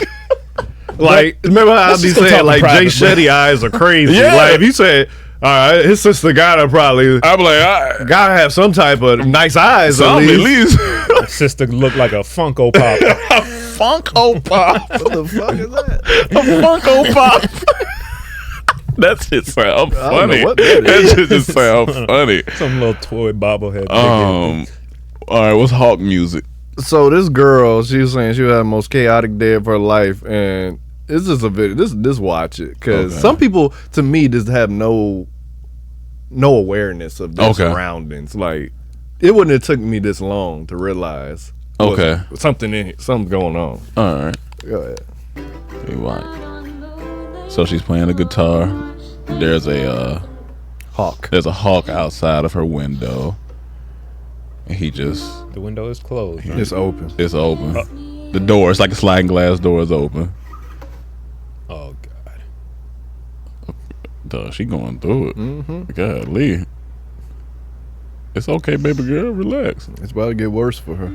Like, remember how I Let's be just go saying talk like Jay private, bro. Shetty eyes are crazy. Yeah. Like if you say, all right, his sister gotta probably I'm like, gotta have some type of nice eyes at some at least. least. My sister looked like a Funko Pop. Funko Pop. What the fuck is that? A Funko Pop. That shit sound don't know funny. what that That is. shit just sound funny. Some little toy bobblehead. All right, what's Hawk music? So this girl, she was saying she would have the most chaotic day of her life, and it's just a video. This watch it because Okay. some people, to me, just have no awareness of their Okay. surroundings. Like it wouldn't have took me this long to realize. Okay. something in it, something's going on. All right. Go ahead. Hey, what? So she's playing the guitar. There's a hawk. There's a hawk outside of her window. And he just... The window is closed. Right? It's open. It's open. The door, it's like a sliding glass door is open. Oh, God. Duh, she going through it. Mm-hmm. Golly. It's okay, baby girl. Relax. It's about to get worse for her.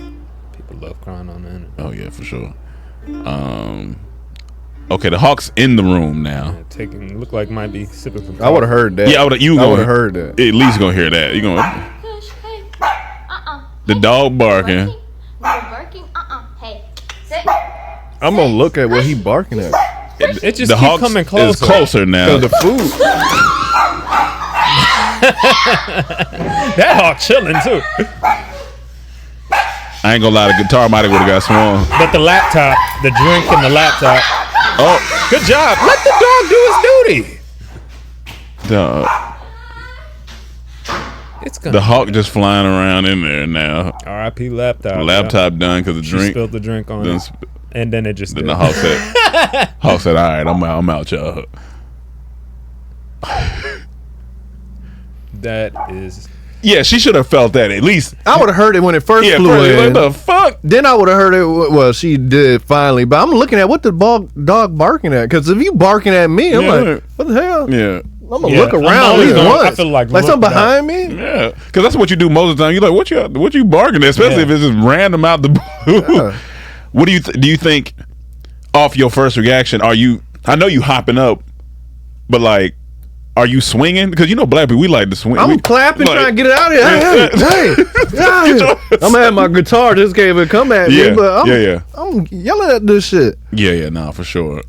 People love crying on the internet. Oh, yeah, for sure. Okay, the hawk's in the room now. Yeah, look like might be sipping from. I would have heard that. Yeah, I would have heard that. At least gonna hear that. You gonna the dog barking. I'm gonna look at what he barking at. It just the keep hawk coming closer. is closer now. The food. That hawk chilling too. I ain't gonna lie, the guitar might have would have got swung. But the laptop, the drink and the laptop. Oh, good job. Let the dog do his duty. Dog. It's gonna the hawk just flying around in there now. R.I.P. laptop. Laptop done because the She drink spilled the drink on it. And then it just. Then the hawk said, "Hawk said, all right, I'm out, y'all." That is. Yeah, she should have felt that at least. I would have heard it when it first flew in. What the fuck? Then I would have heard it. Well, she did finally, but I'm looking at what the dog barking at. Because if you barking at me, I'm like, what the hell? Yeah. I'm gonna look around at least once. I feel like something behind me. Yeah, because that's what you do most of the time. You're like, what you barking at? Especially if it's just random out the blue. Yeah. What do you think? Off your first reaction, are you? I know you hopping up, but like, are you swinging? Because you know black people, we like to swing. I'm clapping, trying to get it out of here. Hey. I'm at my guitar. Just gave it come at me, but I'm yelling at this shit. Yeah, nah, for sure.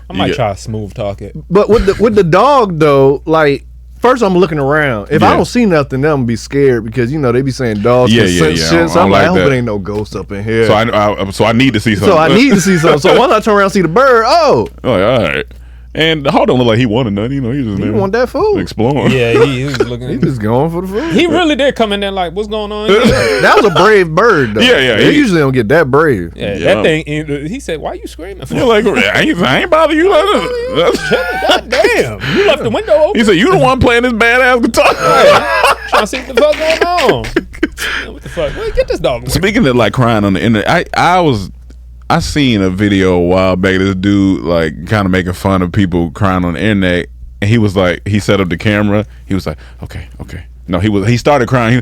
I might try to smooth talk it. But with the dog though, like first I'm looking around. If I don't see nothing, then I'm gonna be scared because you know they be saying dogs can sense shit. So I'm like, I hope it ain't no ghost up in here. So I need to see something. So I need to see something. So why not turn around and see the bird? Oh, all right. And the hawk don't look like he wanted nothing. You know, he just want that food. Exploring. Yeah, he was looking. He just going for the food. He really did come in there like, what's going on? That was a brave bird, though. Yeah. They usually don't get that brave. Yeah, that thing. He said, "Why you screaming for?" You're like, I ain't bother you like this. God damn, you left the window open. He said, "You the one playing this badass guitar." Trying to see what the fuck going on. What the fuck? Well, get this dog. Speaking of like crying on the internet, I seen a video a while back. This dude like kind of making fun of people crying on the internet, and he was like, he set up the camera. He was like, okay. No, he started crying.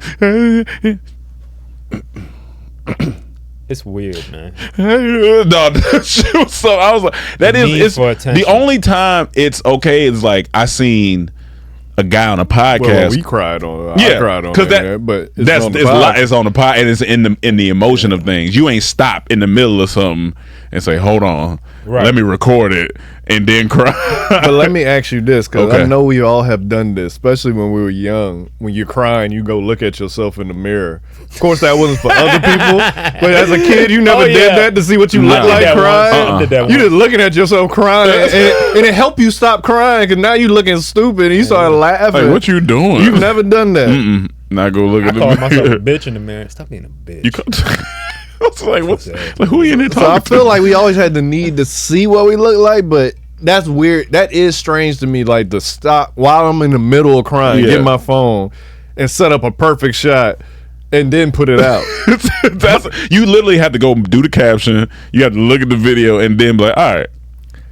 It's weird, man. No, so I was like, it's the only time it's okay is like I seen a guy on a podcast. Well, we cried on. I cried on that, but it's on the pod, and it's in the emotion of things. You ain't stop in the middle of something and say, "Hold on, let me record it," and then cry. But let me ask you this, because I know we all have done this, especially when we were young. When you're crying, you go look at yourself in the miror. Of course, that wasn't for other people, but as a kid, you never did that to see what you look like crying. You just looking at yourself crying, and it helped you stop crying because now you looking stupid and you started laughing. Like, what you doing? You've never done that. Not go look at the mirror. I call myself a bitch in the mirror. Stop being a bitch. I was like, what's like? Who you in there talking to? So I feel like we always had the need to see what we look like, but that's weird. That is strange to me. Like to stop while I'm in the middle of crying, get my phone, and set up a perfect shot, and then put it out. You literally have to go do the caption. You have to look at the video and then be like, all right,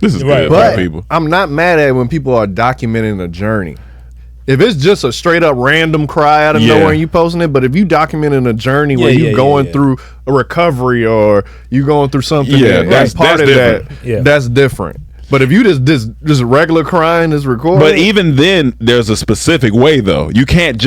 this is good for people. I'm not mad at when people are documenting a journey. If it's just a straight up random cry out of nowhere and you posting it, but if you documenting a journey where you going through a recovery or you going through something, that's part of different. That's different. But if you just regular crying is recorded. But even then, there's a specific way though. You can't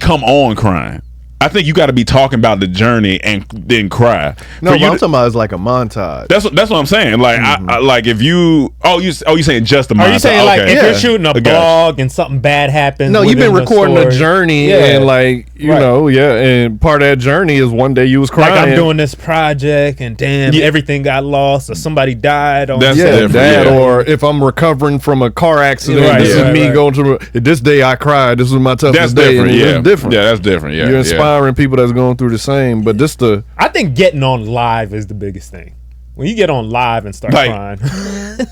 come on crying. I think you got to be talking about the journey and then cry. No, but I'm talking about it's like a montage. That's what I'm saying. Like, I like if you you saying just a montage? Are you saying like if you're shooting a blog and something bad happens? No, you've been recording a journey and like you know, and part of that journey is one day you was crying. Like I'm doing this project and damn, everything got lost or somebody died. Or or if I'm recovering from a car accident, this is me going through. This day I cried. This was my toughest day. That's different. Yeah, that's different. Yeah, you're inspiring people that's going through the same, but I think getting on live is the biggest thing. when you get on live and start Like, crying,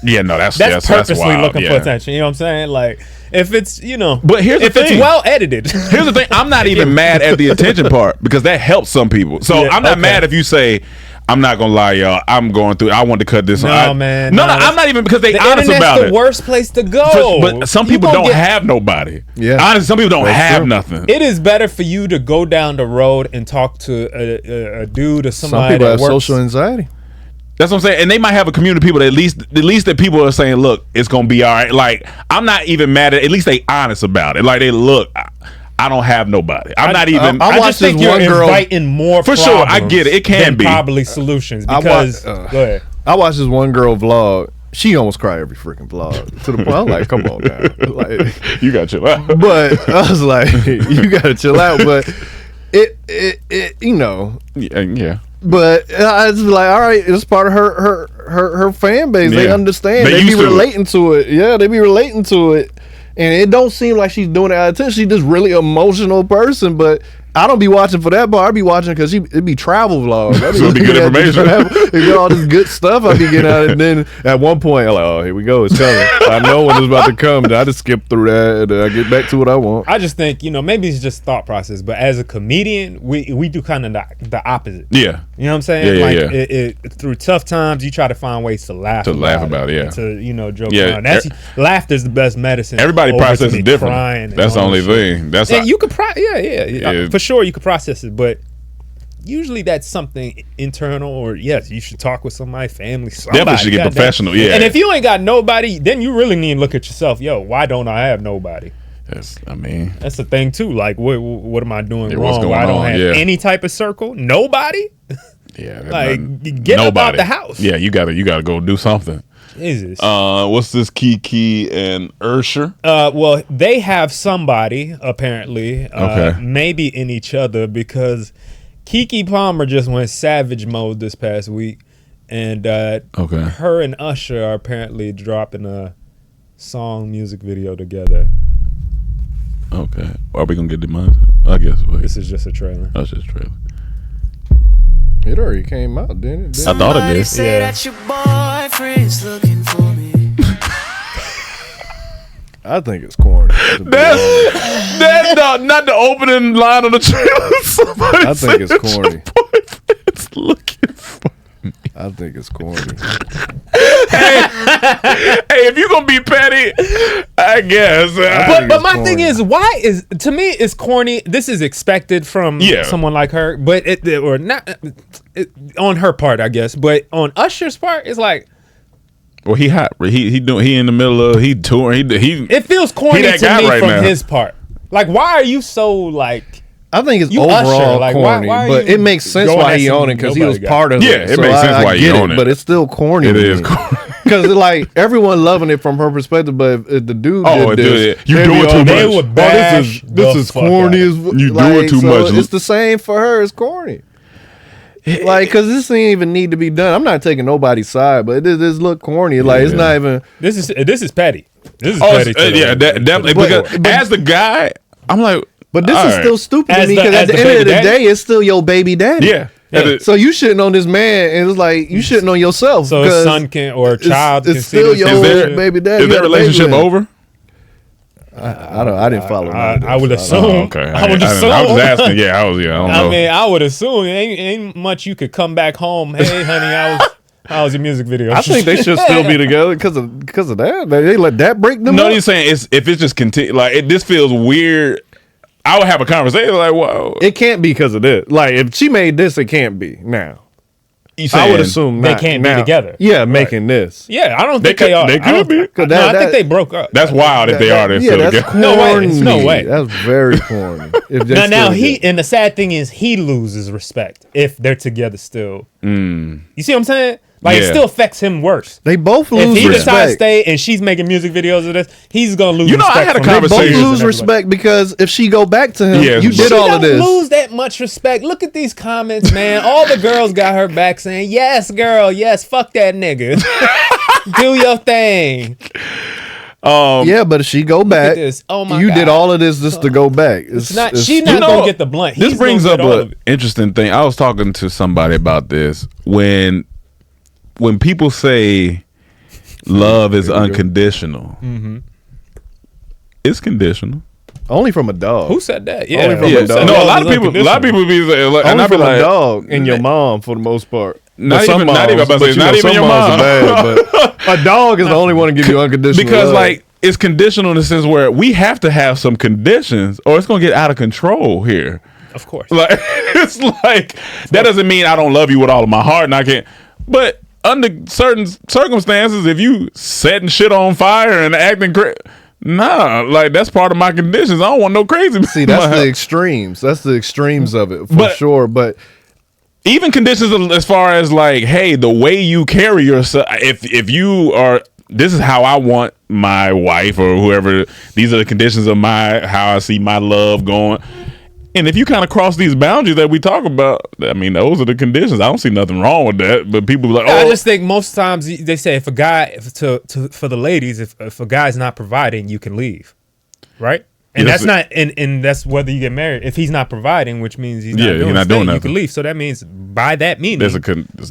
Yeah, no, that's purposely wild, looking yeah. for attention. You know what I'm saying? Like, if it's But here's the if it's thing. well edited. Here's the thing. I'm not even mad at the attention part because that helps some people. So Yeah, I'm not okay. mad if you say, I'm not gonna lie, y'all. I'm going through. I want to cut this. No, man. No, No, I'm not even because they The honest internet's about the it. worst place to go. But some You people gonna don't get- have nobody. Yeah. Honestly, some people don't That's have true. nothing. It is better for you to go down the road and talk to a dude or Some somebody people that have works. social anxiety. That's what I'm saying. And they might have a community of people that at least that people are saying, look, it's gonna be all right. Like, I'm not even mad at least they honest about it. Like, they look, I don't have nobody. I'm not even. I I watched just think this you're one girl- inviting more For sure, I problems get it. It can than be. probably solutions I wa- because go ahead. I watched this one girl vlog. She almost cried every freaking vlog to the point I'm like, come on now. Like, You got chill out. but I was like, you gotta chill out. But it you know. Yeah. But I just be like, all right, it's part of her fan base. They Yeah. understand. They They be used to it. relating to it. Yeah, they be relating to it. And it don't seem like she's doing it out of attention. She's just really emotional person. But I don't be watching for that part. I be watching because it be travel vlogs. I So it be good looking at information. It got all this good stuff I be getting out. And then at one point, I'm like, oh, here we go. It's coming. I know when it's about to come. And I just skip through that and I get back to what I want. I just think, maybe it's just thought process, but as a comedian, we do kind of the opposite. Yeah. You know what I'm saying? Yeah, like yeah. It through tough times, you try to find ways to laugh. About it, yeah. To joke Yeah, around. That's laughter's the best medicine. Everybody over to processes me different. crying and That's the all only that shit. thing. That's And you could yeah, for sure you could process it, but usually that's something internal, or yes, you should talk with somebody, family, somebody. Definitely should get goddamn. professional, yeah. And if you ain't got nobody, then you really need to look at yourself. Yo, why don't I have nobody? That's That's the thing too. Like, what am I doing Yeah, what's wrong? going Why I don't on? have Yeah. any type of circle? Nobody. yeah. Like, get up out the house. Yeah, you gotta go do something. Jesus. What's this Keke and Usher? Well, they have somebody apparently. Okay. Maybe in each other, because Keke Palmer just went savage mode this past week, and Okay. her and Usher are apparently dropping a song music video together. Okay. Are we gonna get demonetized? I guess. Wait. This is just a trailer. That's just trailer. It already came out, didn't it? I thought it did. Say Yeah. that your boyfriend's looking for me. I think it's corny. to be honest. That's not the opening line of the trailer. Somebody I think it's said that your corny. boyfriend's looking for. I think it's corny. Hey, if you're gonna be petty, I guess. But it's my corny. thing is, why is, to me, it's corny. This is expected from Yeah. someone like her, but or not on her part, I guess. But on Usher's part, it's like, well, he hot. He in the middle of he touring. He it feels corny that to guy me right from now. his part. Like, why are you so like? I think it's You overall Usher, like, why corny, are but you it makes sense going why at he some owned it because he was nobody guy? part of Yeah, it. it makes sense why he get own it. But it's still corny. It to is me. corny. Because like everyone loving it from her perspective, but if the dude Oh, did this, you they'd doing be too all, much. They would bash this the is fuck corny out as of You doing too much. It's the same for her. It's corny. Like, cause this ain't even need to be done. I'm not taking nobody's side, but it just look corny. Like it's not even. This is petty. This is Oh, petty. to the- yeah, definitely. But- Because as the guy, I'm like, But this all is right. still stupid to As me the- because as at the the end of baby the daddy? day, it's still your baby daddy. Yeah. Yeah. So you shitting on this man, and it's like you shitting on yourself. So his 'cause son can or child can it's see still this your and there- shit. baby daddy. Is that relationship over? I didn't follow. none of this. I would assume. Oh, okay. I would I assume. was asking. Yeah, I don't know. I mean, I would assume ain't much you could come back home. Hey, honey, how was your music video? I think they should still be together because of that. They let that break them No, up. you're saying if it's just continue, like this feels weird. I would have a conversation like, whoa. It can't be because of this. Like if she made this, it can't be now. You I would saying- assume They not can't be now. together. Yeah, making this. Yeah, I don't They think could- they are. they I don't- could be. No, 'Cause I that- think they broke up. That's wild if they are. They're Yeah, still that's together. No way. corny. There's no way. That's very corny. If they Now still he together. and the sad thing is he loses respect if they're together still. You see what I'm saying? Like it Yeah. still affects him worse. They both If lose he decides to respect. stay and she's making music videos of this, he's gonna lose. You know, I respect had a from his Both conversation. peers and lose everybody. respect because if she go back to him, Yeah, you but did she all She of don't this. lose that much respect. Look at these comments, man. All the girls got her back saying, "Yes, girl. Yes, fuck that nigga. Do your thing." Yeah, but if she go back, this. Oh my you God. did all of this just to go back. She's not gonna get the blunt. This He's brings gonna up get all an of it. interesting thing. I was talking to somebody about this when when people say love is unconditional, it's conditional. Only from a dog. Who said that? Yeah, Only from a dog. No, a lot of people be saying, like, Only I be from a like, dog and your mom for the most part. Not But even- not even- but not you know, even some your moms mom. are bad, but a dog is the only one to give you unconditional because love. like it's conditional in the sense where we have to have some conditions, or it's gonna get out of control here. Of course. Like it's like that doesn't mean I don't love you with all of my heart, and I can't. But under certain circumstances, if you setting shit on fire and acting crazy. Nah, like that's part of my conditions. I don't want no crazy. See, that's the extremes. That's the extremes of it for But- sure. But even conditions as far as like, hey, the way you carry yourself. If you are, this is how I want my wife or whoever. These are the conditions of how I see my love going. And if you kind of cross these boundaries that we talk about, I mean, those are the conditions. I don't see nothing wrong with that. But people be like, I oh, just think most times they say if a guy, for the ladies, if a guy's not providing, you can leave, right? And Yes, that's not, and that's whether you get married. If he's not providing, which means he's not doing his thing, you nothing. can leave. So that means by that meaning, there's a condition.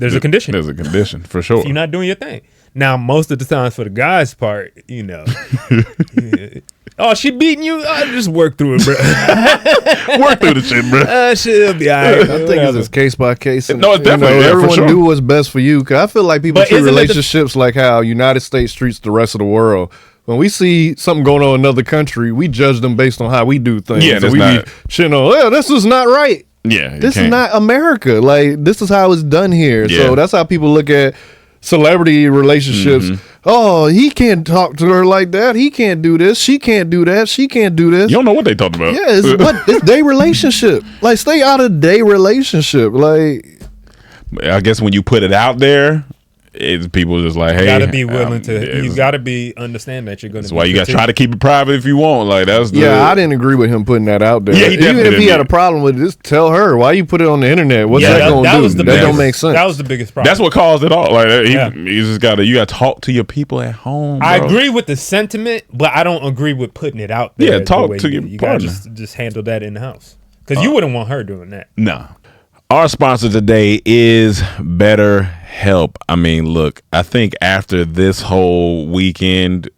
There's a condition for sure. if you're not doing your thing. Now, most of the time for the guys' part, you know, oh, she beating you? Just work through it, bro. Work through the shit, bro. She'll be all right. I think it's case by case. And, No, it's definitely, yeah, for everyone sure. do what's best for you. Cause I feel like people But treat isn't it the- relationships like how United States treats the rest of the world. When we see something going on in another country, we judge them based on how we do things. Yeah, and that's we not- be shitting on, yeah, this is not right. Yeah, you This is can't. not America. Like, this is how it's done here. Yeah. So that's how people look at celebrity relationships. Mm-hmm. Oh, he can't talk to her like that. He can't do this. She can't do that. She can't do this. You don't know what they talking about. Yeah, it's their relationship. Like, stay out of their relationship. Like, I guess when you put it out there, people just like, hey, You gotta be willing to. it's- You gotta be understand that you're gonna. That's why you gotta try to keep it private if you want. Like that's the, yeah, I didn't agree with him putting that out there. Yeah, he Even definitely if he didn't. had a problem with it, just tell her. Why you put it on the internet? What's Yeah, that going to do? was the That biggest- don't make sense. That was the biggest problem. That's what caused it all. Like Yeah. you just gotta talk to your people at home. I bro. agree with the sentiment, but I don't agree with putting it out there. Yeah, the talk way to you your do. You gotta partner. just handle that in the house because you wouldn't want her doing that. No. Our sponsor today is BetterHelp. I mean, look, I think after this whole weekend,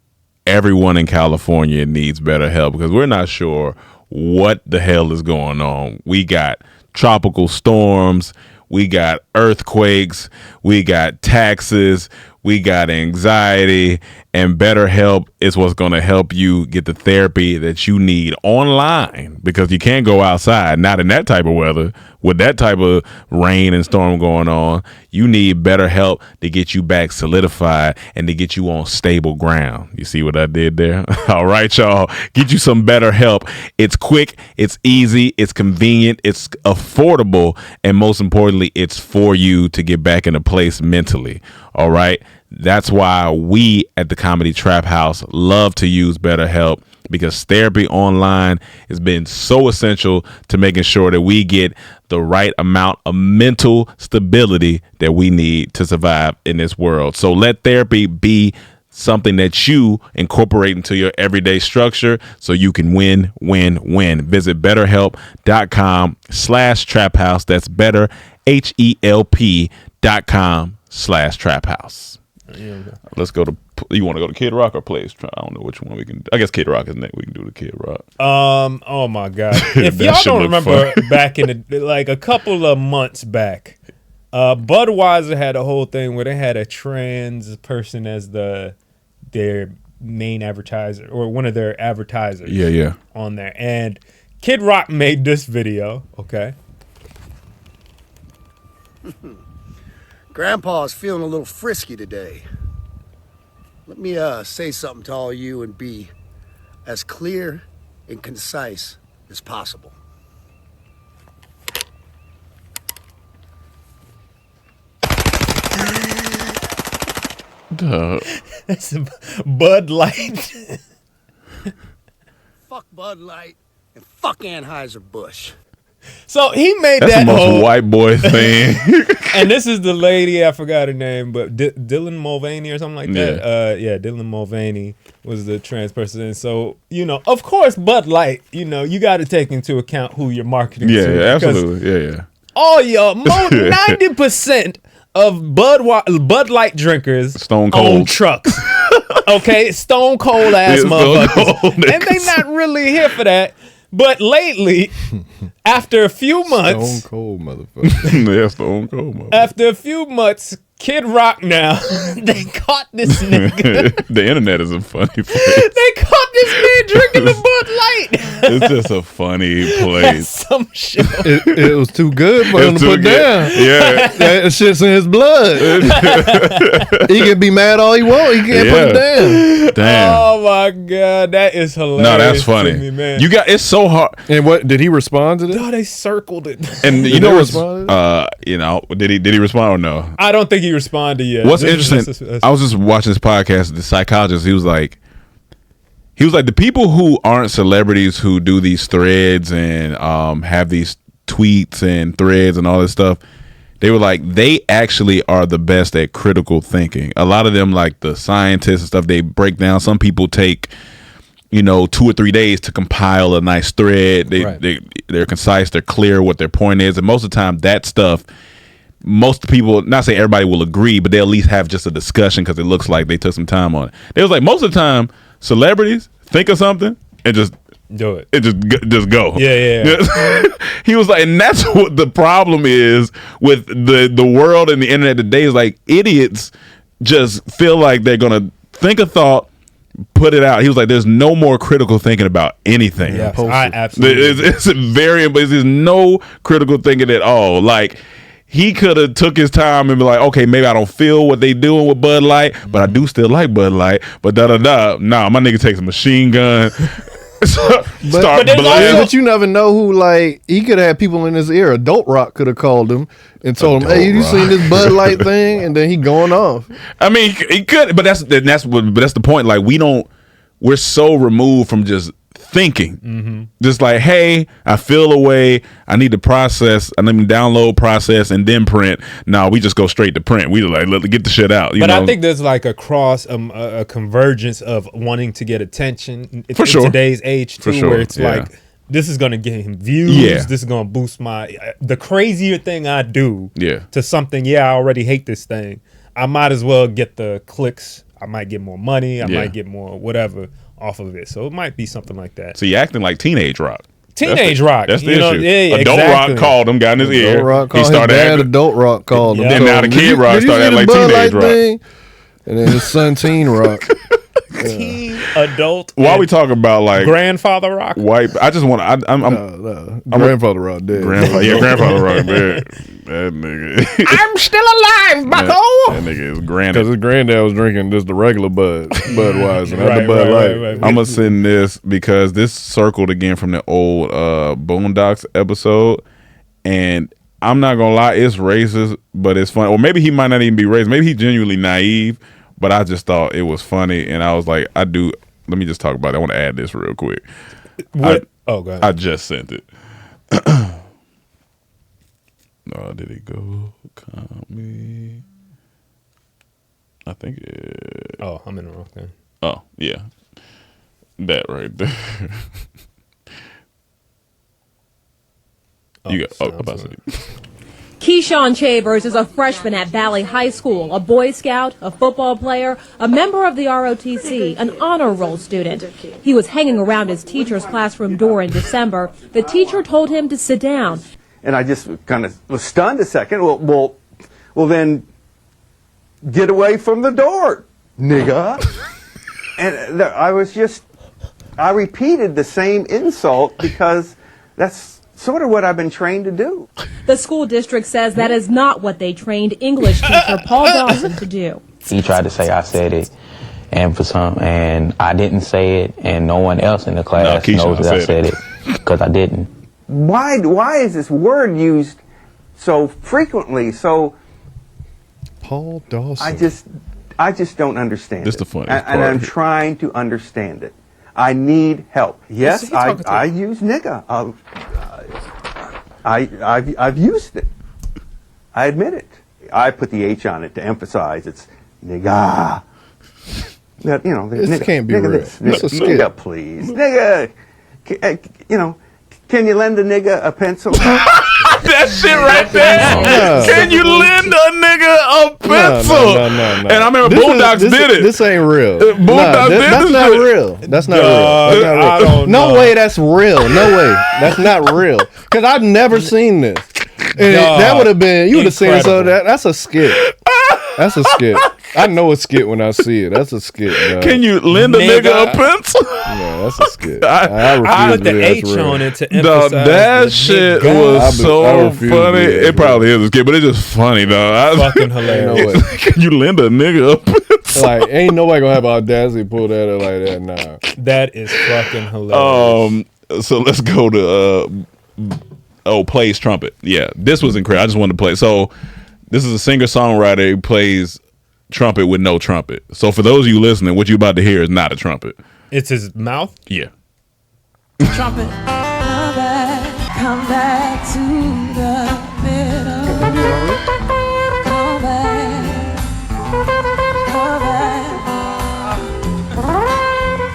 everyone in California needs BetterHelp because we're not sure what the hell is going on. We got tropical storms, we got earthquakes, we got taxes, we got anxiety, and BetterHelp is what's going to help you get the therapy that you need online because you can't go outside, not in that type of weather, with that type of rain and storm going on. You need BetterHelp to get you back solidified and to get you on stable ground. You see what I did there? All right, y'all. Get you some BetterHelp. It's quick, it's easy, it's convenient, it's affordable, and most importantly, it's for you to get back into place mentally. All right. That's why we at the Comedy Trap House love to use BetterHelp because therapy online has been so essential to making sure that we get the right amount of mental stability that we need to survive in this world. So let therapy be something that you incorporate into your everyday structure so you can win. Visit BetterHelp.com/traphouse. That's better, HELP.com/traphouse. Let's go to. You want to go to Kid Rock or Plays? I don't know which one we can. I guess Kid Rock is next. We can do the Kid Rock. Oh my God! If That y'all shit don't look remember fun. back in the like a couple of months back, Budweiser had a whole thing where they had a trans person as their main advertiser or one of their advertisers. Yeah. On there, and Kid Rock made this video. Okay. Grandpa's feeling a little frisky today. Let me say something to all you and be as clear and concise as possible. Duh. That's Bud Light. Fuck Bud Light and fuck Anheuser-Busch. So he made That's that the most whole white boy thing. and this is the lady, I forgot her name, but Dylan Mulvaney or something like that. Dylan Mulvaney was the trans person. And so, of course, Bud Light, you got to take into account who you're marketing to. Yeah, absolutely. Yeah. All y'all, 90% of Bud Light drinkers Stone Cold on trucks. Okay, stone cold ass motherfuckers. And they not really here for that. But lately, after a few months, Stone Cold motherfucker. Yeah, Stone Cold motherfucker. after a few months, Kid Rock now, they caught this nigga. The internet is a funny place. They caught this man drinking the Bud Light. It's just a funny That's place. some shit. It was too good for him It's to too put good. down. Yeah. That shit's in his blood. He can be mad all he want. He can't put it down. Damn. Oh my god, that is hilarious. No, that's to funny. me, man. You got it's so hard. And what did he respond to this? Oh, they circled it. And you Did know they what's respond? did he respond or no? I don't think he responded yet. What's This is- interesting? this is- I was just watching this podcast. The psychologist, he was like, the people who aren't celebrities who do these threads and have these tweets and threads and all this stuff. They were like, they actually are the best at critical thinking. A lot of them, like the scientists and stuff, they break down. Some people take, 2 or 3 days to compile a nice thread. They're concise, they're clear what their point is, and most of the time, that stuff. Most people, not say everybody will agree, but they'll at least have just a discussion because it looks like they took some time on it. It was like most of the time, celebrities think of something and just do it. It just go. Yeah. He was like, and that's what the problem is with the world and the internet today. Is like idiots just feel like they're gonna think a thought, put it out. He was like, "There's no more critical thinking about anything." Yeah, I absolutely. It's very, but there's no critical thinking at all. Like. He could have took his time and be like, okay, maybe I don't feel what they doing with Bud Light, but I do still like Bud Light. But nah, my nigga takes a machine gun, start blowing. But you never know who. Like he could have people in his ear. Adult Rock could have called him and told him, "Hey, you seen this Bud Light thing?" And then he going off. I mean, he could, but that's the point. Like we're so removed from just thinking, just like, hey, I feel a way, I need to process, I need to download, process, and then print. No, we just go straight to print. We like, let get the shit out. But I think there's like a convergence of wanting to get attention in today's age too, where it's like, this is gonna get him views. Yeah. This is gonna boost the crazier thing I do. Yeah. To something. I already hate this thing. I might as well get the clicks. I might get more money. I might get more whatever off of it. So it might be something like that. So you're acting like teenage rock. Teenage rock. That's the issue. Exactly. Rock called him, got in his ear. He started acting. Adult Rock called him. Then now the Kid Rock started acting like teenage rock. Thing? And then his son Teen Rock. Teen, adult. Why we talking about like grandfather rock? White. I just want. Grandfather Rock dead. Grandfather Rock dead. That nigga. I'm still alive, bucko. That nigga is granddad. Because his granddad was drinking just the regular Budweiser, not the Bud Light. Right. I'm gonna send this because this circled again from the old Boondocks episode, and I'm not gonna lie, it's racist, but it's funny. Or maybe he might not even be racist. Maybe he's genuinely naive. But I just thought it was funny, and I was like, let me just talk about it. I want to add this real quick. Go ahead. I just sent it. No, did it go? Copy. I think it. Oh, I'm in the wrong thing. Oh, yeah. That right there. You got, about to say. Keyshawn Chavers is a freshman at Valley High School, a Boy Scout, a football player, a member of the ROTC, an honor roll student. He was hanging around his teacher's classroom door in December. The teacher told him to sit down. And I just kind of was stunned a second. Well, then get away from the door, nigga. And I repeated the same insult because that's sort of what I've been trained to do. The school district says that is not what they trained English teacher Paul Dawson to do. He tried to say I said it, and I didn't say it, and no one else in the class knows that I said it because I didn't. Why is this word used so frequently? So Paul Dawson. I just don't understand. This it. the funniest and part. I'm trying to understand it. I need help. Yes, I use nigga. I've used it. I admit it. I put the H on it to emphasize it's nigga. That, this nigga, can't be nigga, real. This nigga, please, nigga. Can you lend a nigga a pencil? That shit right there. Can you lend a nigga a pencil? No. And I remember Boondocks did it. This ain't real. Boondocks did that's this not shit. real. That's not real. I don't no know. way that's real. No way. That's not real. Because I've never seen this. And that would have been, you would have seen so that's a skit. That's a skit. I know a skit when I see it. That's a skit. Dog. Can you lend a nigga a pencil? Yeah, that's a skit. I refuse put the H real. on it to Dog, emphasize that shit was so refuse funny. to It probably is a skit, but it's just funny, dog. Fucking hilarious. No way. Can you lend a nigga a pencil? Like, ain't nobody gonna have audacity to pull that up like that. Nah. That is fucking hilarious. So let's go to plays trumpet. Yeah, this was incredible. I just wanted to play. So this is a singer-songwriter who plays trumpet with no trumpet. So for those of you listening, what you about to hear is not a trumpet. It's his mouth? Yeah. Trumpet. Come back to the middle. Come back.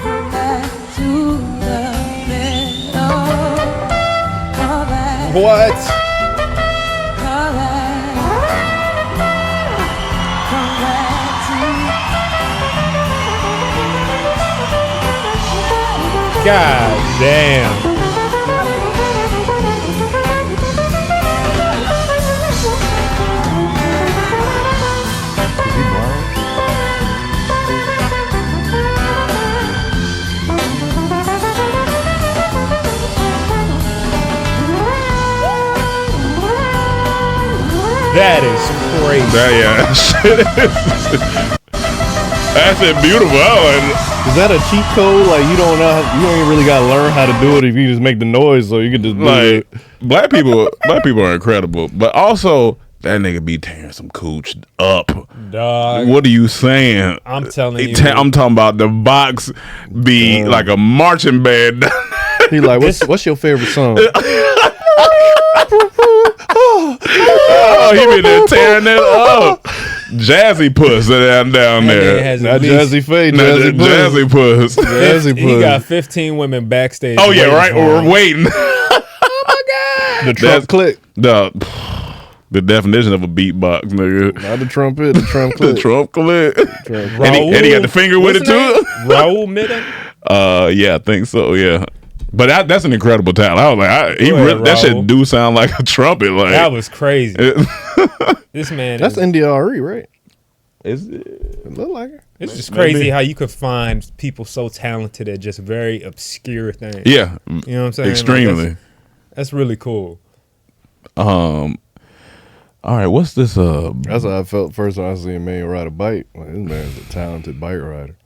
Come back to the middle. Come back. What? Come back. Come back to. God damn. That is crazy. That's it, beautiful. Is that a cheat code? Like you don't even really gotta learn how to do it if you just make the noise, so you can just do it. Black people are incredible, but also that nigga be tearing some cooch up. Dog. What are you saying? I'm telling you. I'm talking about the box be like a marching band. He like, what's your favorite song? Oh, he been there tearing that up. Jazzy puss down there. Not Jazzy Faye, Jazzy puss. Jazzy He got 15 women backstage. Oh yeah, right. We're waiting. Oh my god. The trump click. The definition of a beatbox, nigga. Not the trumpet, the trump click. The trump click. Raul, and he got the finger with it too. Raul Midden? Yeah, I think so. Yeah. But that's an incredible talent. I was like, that shit do sound like a trumpet. Like that was crazy. This man, that's NDRE, right? Is it? It look like it. It's just crazy how you could find people so talented at just very obscure things. Yeah, you know what I'm saying? Extremely. Like that's really cool. All right, what's this? That's how I felt first time I seen a man ride a bike. Like, this man's a talented bike rider.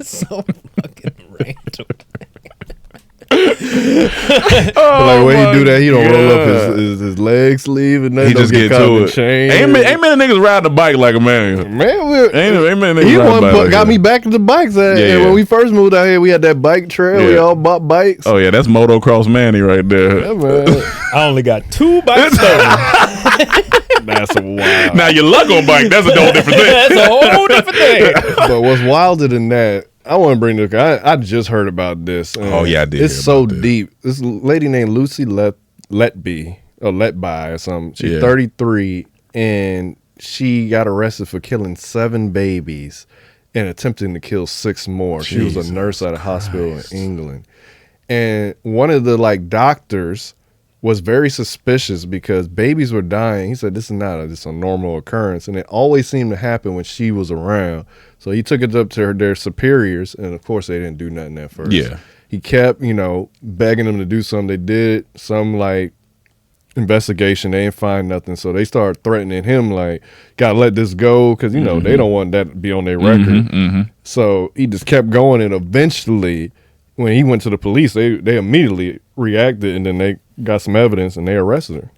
So fucking random. Like when he do that, he don't roll up his leg sleeve and nothing. He just get to it. Ain't many niggas ride the bike like a man. Ain't many niggas he ride the bike like got me back into bikes. And when we first moved out here, we had that bike trail. We all bought bikes. Oh yeah, that's motocross Manny right there. Yeah, man. I only got 2 bikes. That's wild. Now your luck on bike, that's a whole different thing. That's a whole different thing. But what's wilder than that, I want to bring this. I just heard about this. Oh yeah, I did. It's so deep. This lady named Lucy Letby or something. She's 33 and she got arrested for killing 7 babies and attempting to kill 6 more. She was a nurse at a hospital in England, and one of the doctors was very suspicious because babies were dying. He said this is not just a normal occurrence, and it always seemed to happen when she was around. So he took it up to their superiors, and of course they didn't do nothing at first. Yeah. He kept, begging them to do something. They did some investigation. They didn't find nothing. So they started threatening him gotta let this go because, they don't want that to be on their record. So he just kept going, and eventually when he went to the police, they immediately reacted, and then they got some evidence and they arrested her.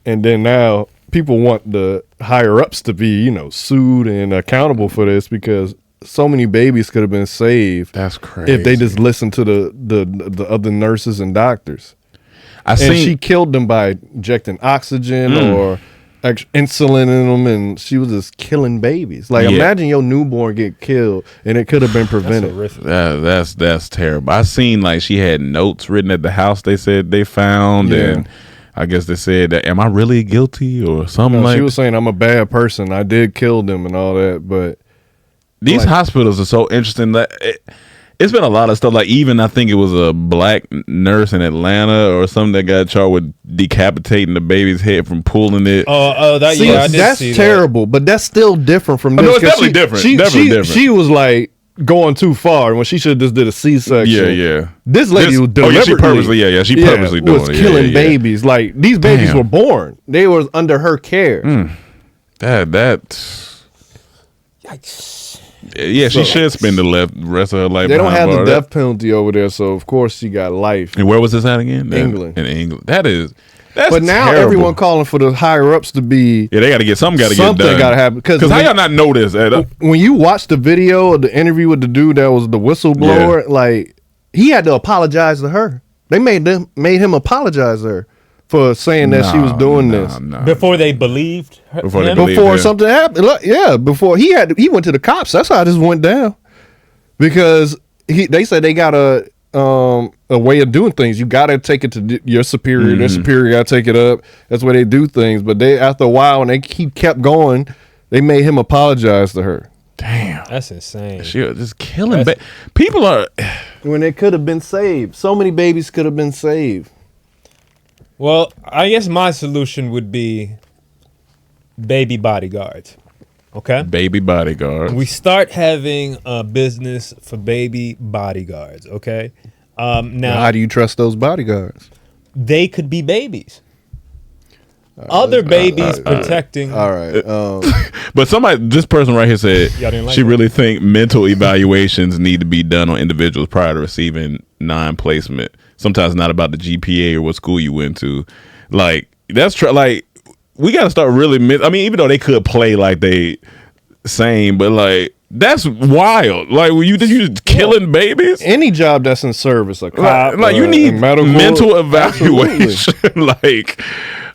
And then now people want the higher ups to be, sued and accountable for this because so many babies could have been saved. That's crazy. If they just listened to the other nurses and doctors. She killed them by injecting oxygen or insulin in them, and she was just killing babies. Like, imagine your newborn get killed, and it could have been prevented. That's terrible. I seen like she had notes written at the house. They said they found, and I guess they said that, am I really guilty or something? She was saying I'm a bad person. I did kill them and all that, but these hospitals are so interesting that. It's been a lot of stuff. Like, even I think it was a black nurse in Atlanta or something that got charged with decapitating the baby's head from pulling it. I did that's see terrible. That. But that's still different from this. No, it's definitely different. Different. She was like going too far when she should have just did a C-section. Yeah. This lady was deliberately. She purposely. She purposely was killing babies. Like, these babies were born. They were under her care. Yikes. Yeah, she should spend the rest of her life. They don't have the death penalty over there, so of course she got life. And where was this at again? England. In England. That's but now terrible. Everyone calling for the higher ups to be. Yeah, they got to get something. Something got to happen. Because how y'all not know this? When you watch the video of the interview with the dude that was the whistleblower, like, he had to apologize to her. They made him apologize to her for saying that she was doing this before they believed her, before something happened. Before he went to the cops. That's how this went down, because they said they got a way of doing things. You got to take it to your superior. Their superior got to take it up. That's where they do things. But after a while, when he kept going, they made him apologize to her. Damn, that's insane. She was just killing people. Are when it could have been saved. So many babies could have been saved. Well, I guess my solution would be baby bodyguards. Okay? Baby bodyguards. We start having a business for baby bodyguards, okay? Now, how do you trust those bodyguards? They could be babies. Other babies protecting. All right. But this person right here said she really think mental evaluations need to be done on individuals prior to receiving non-placement. Sometimes not about the GPA or what school you went to. Like, that's like, we got to start really. I mean, even though they could play like they same, but like, that's wild. Like, you just killing babies. Any job that's in service, a cop, like you need mental evaluation. Like,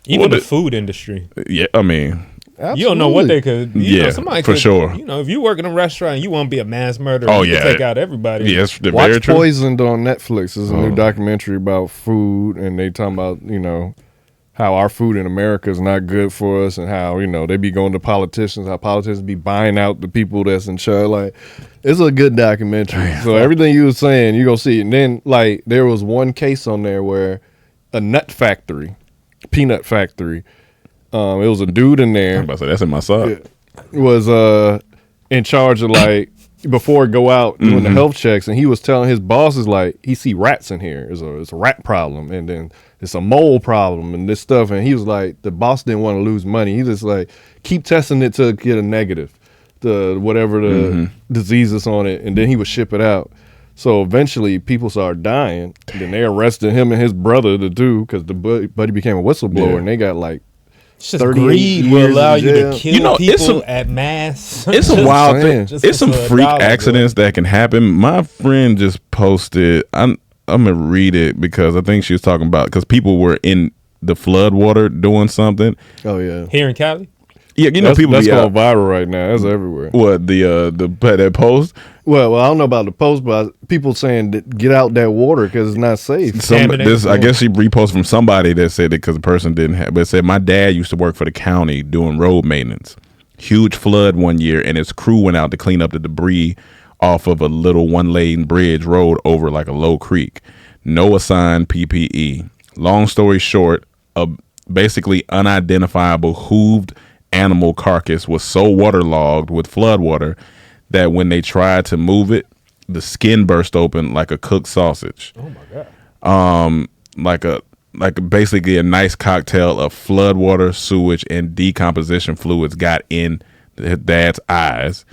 even the food industry. Yeah, I mean. Absolutely. You don't know what they could. Somebody for sure. You know, if you work in a restaurant, and you want to be a mass murderer. Oh you yeah, take out everybody. Yes, Watch very true. Poisoned on Netflix. There's a new documentary about food, and they talking about how our food in America is not good for us, and how they be going to politicians, how politicians be buying out the people that's in charge. Like, it's a good documentary. Damn. So everything you was saying, you gonna see it. And then like there was one case on there where a peanut factory. It was a dude in there. I'm about to say, that's in my side. Was in charge of, like, before it go out doing the health checks, and he was telling his bosses, like, he see rats in here. It's a rat problem, and then it's a mole problem and this stuff. And he was like, the boss didn't want to lose money. He just like, keep testing it to get a negative, to whatever the disease is on it, and then he would ship it out. So eventually people started dying. And then they arrested him and his brother, the two, because the buddy became a whistleblower, and they got like, it's just greed will allow you to kill people at mass. It's a wild thing. It's some freak accidents that can happen. My friend just posted. I'm gonna read it because I think she was talking about because people were in the flood water doing something. Oh yeah, here in Cali. Yeah, that's, people that's going viral right now. That's everywhere. What that post? Well, I don't know about the post, but people saying that get out that water because it's not safe. I guess she reposted from somebody that said it because the person didn't have. But it said my dad used to work for the county doing road maintenance. Huge flood one year, and his crew went out to clean up the debris off of a little one-lane bridge road over like a low creek. No assigned PPE. Long story short, a basically unidentifiable hooved animal carcass was so waterlogged with flood water that when they tried to move it, the skin burst open like a cooked sausage. Oh my god! Like basically a nice cocktail of flood water, sewage, and decomposition fluids got in his dad's eyes,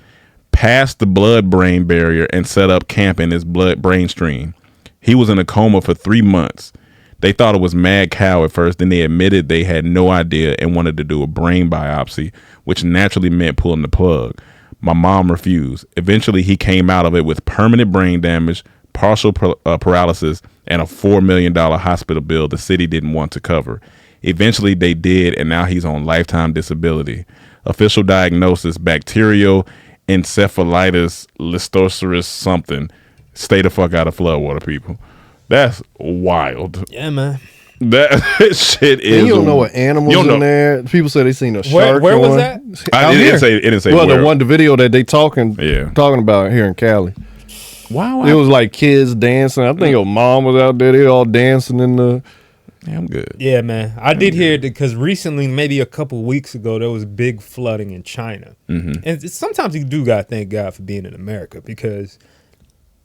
passed the blood-brain barrier, and set up camp in his blood-brain stream. He was in a coma for 3 months. They thought it was mad cow at first, then they admitted they had no idea and wanted to do a brain biopsy, which naturally meant pulling the plug. My mom refused. Eventually, he came out of it with permanent brain damage, partial paralysis, and a $4 million hospital bill the city didn't want to cover. Eventually they did, and now he's on lifetime disability. Official diagnosis: bacterial encephalitis listoceros something. Stay the fuck out of floodwater, people. That's wild. Yeah, man. That shit is. And you don't know what animals in there. People say they seen a shark. Where was that? It didn't say well, where. the video that they talking about here in Cali. Wow. It was like kids dancing. I think your mom was out there. They all dancing in the. Yeah, I'm good. Yeah, man. I did hear it because recently, maybe a couple weeks ago, there was big flooding in China. And sometimes you do gotta thank God for being in America because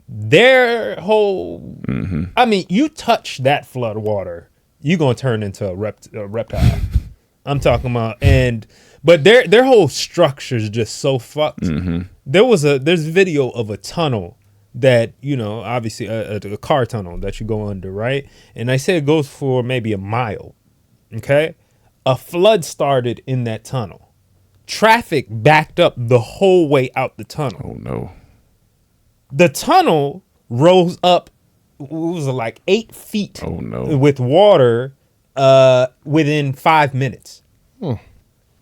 their whole. I mean, you touch that flood water, you're gonna turn into a reptile. I'm talking about, but their whole structure is just so fucked. There's video of a tunnel that, you know, obviously a car tunnel that you go under, right? And I say it goes for maybe a mile. Okay, a flood started in that tunnel. Traffic backed up the whole way out the tunnel. Oh no! The tunnel rose up. It was like 8 feet. Oh no! With water, within 5 minutes.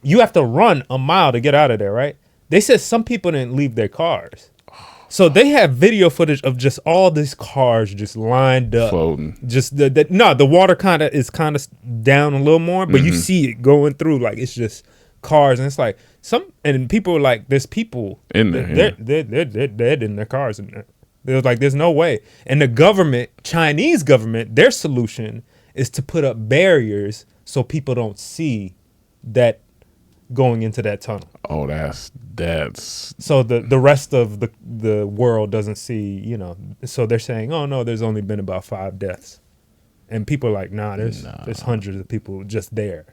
You have to run a mile to get out of there, right? They said some people didn't leave their cars. So they have video footage of just all these cars just lined up, floating. Just the water is kind of down a little more, but you see it going through like it's just cars, and it's like and people are like, there's people in there. They're dead in their cars, and they're like, there's no way. And the government, Chinese government, their solution is to put up barriers so people don't see that going into that tunnel. Oh, that's so the rest of the world doesn't see, you know. So they're saying, oh no, there's only been about 5 deaths, and people are like, there's hundreds of people just there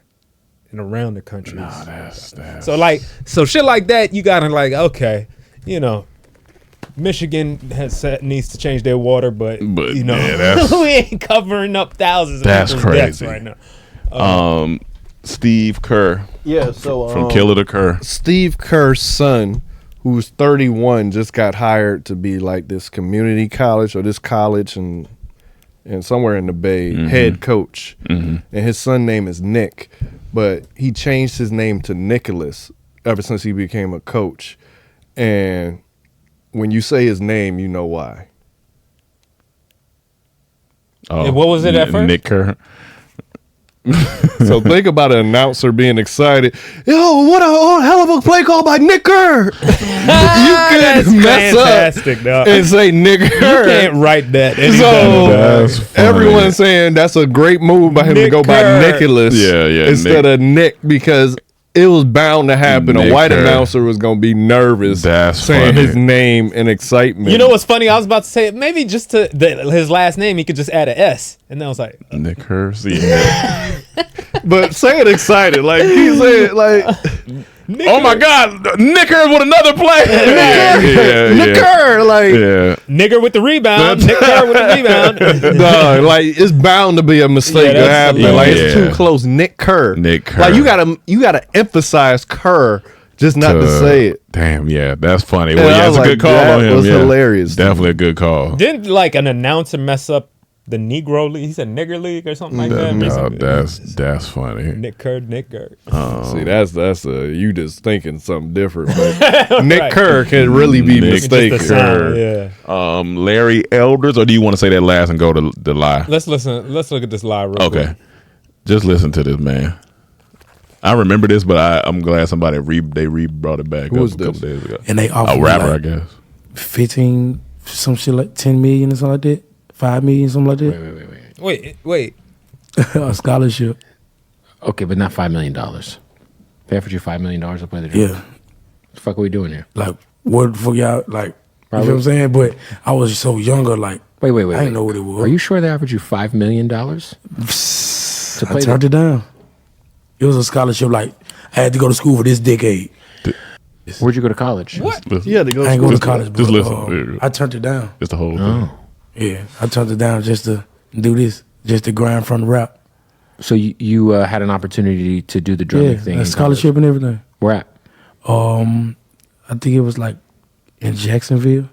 and around the country. That's so shit like that, you gotta like, okay, you know, Michigan needs to change their water, but you know, we ain't covering up thousands of people's deaths right now. Steve Kerr. Yeah, so from Killer to Kerr. Steve Kerr's son, who's 31, just got hired to be like this community college or this college and somewhere in the Bay head coach. And his son name is Nick, but he changed his name to Nicholas ever since he became a coach. And when you say his name, you know why. And what was it at first? Nick Kerr. So think about an announcer being excited. Yo, what a hell of a play call by Nick Kerr. You can mess fantastic, up and say Nick Kerr. You can't write that. So everyone's saying that's a great move by him to go by Nicholas instead of Nick, because it was bound to happen. A white announcer was going to be nervous saying his name in excitement. You know what's funny? I was about to say, maybe just to his last name, he could just add an S. And I was like, Nick Kerr. Yeah. But say it excited. Like he said, like, oh my God, Nick Kerr with another play. Nick Kerr, like, nigger with the rebound. Nick Kerr with the rebound. No, like it's bound to be a mistake to happen. Like it's too close. Nick Kerr. Like you gotta emphasize Kerr, just not to say it. Damn, yeah, that's funny. Well, yeah, it's a good call on him. That was hilarious. Definitely a good call. Didn't like an announcer mess up the Negro League? He said nigger league or something like that. No, that's funny. Nick Kerr. See, that's you just thinking something different. But Nick Kerr can really be mistaken. Larry Elders, or do you want to say that last and go to the lie? Let's listen. Let's look at this lie real quick. Just listen to this, man. I remember this, but I'm glad somebody brought it back. Who was a couple days ago. And they offered a rapper, like I guess. 15, some shit like 10 million or something like that. 5 million, something like that. Wait. A scholarship. Okay, but not $5 million. They offered you $5 million to play the drum. Yeah. What the fuck are we doing here? Like, what for y'all? Like, you know what I'm saying? But I was so younger, like, wait. I didn't know what it was. Are you sure they offered you $5 million? I turned it down. It was a scholarship. Like, I had to go to school for this decade. Where'd you go to college? What? Yeah, to go. I ain't go to college. Just listen. I turned it down. Just the whole thing. Yeah, I turned it down just to do this, just to grind from the rap. So you had an opportunity to do the drumming thing. A scholarship and everything. Where at? I think it was like in Jacksonville.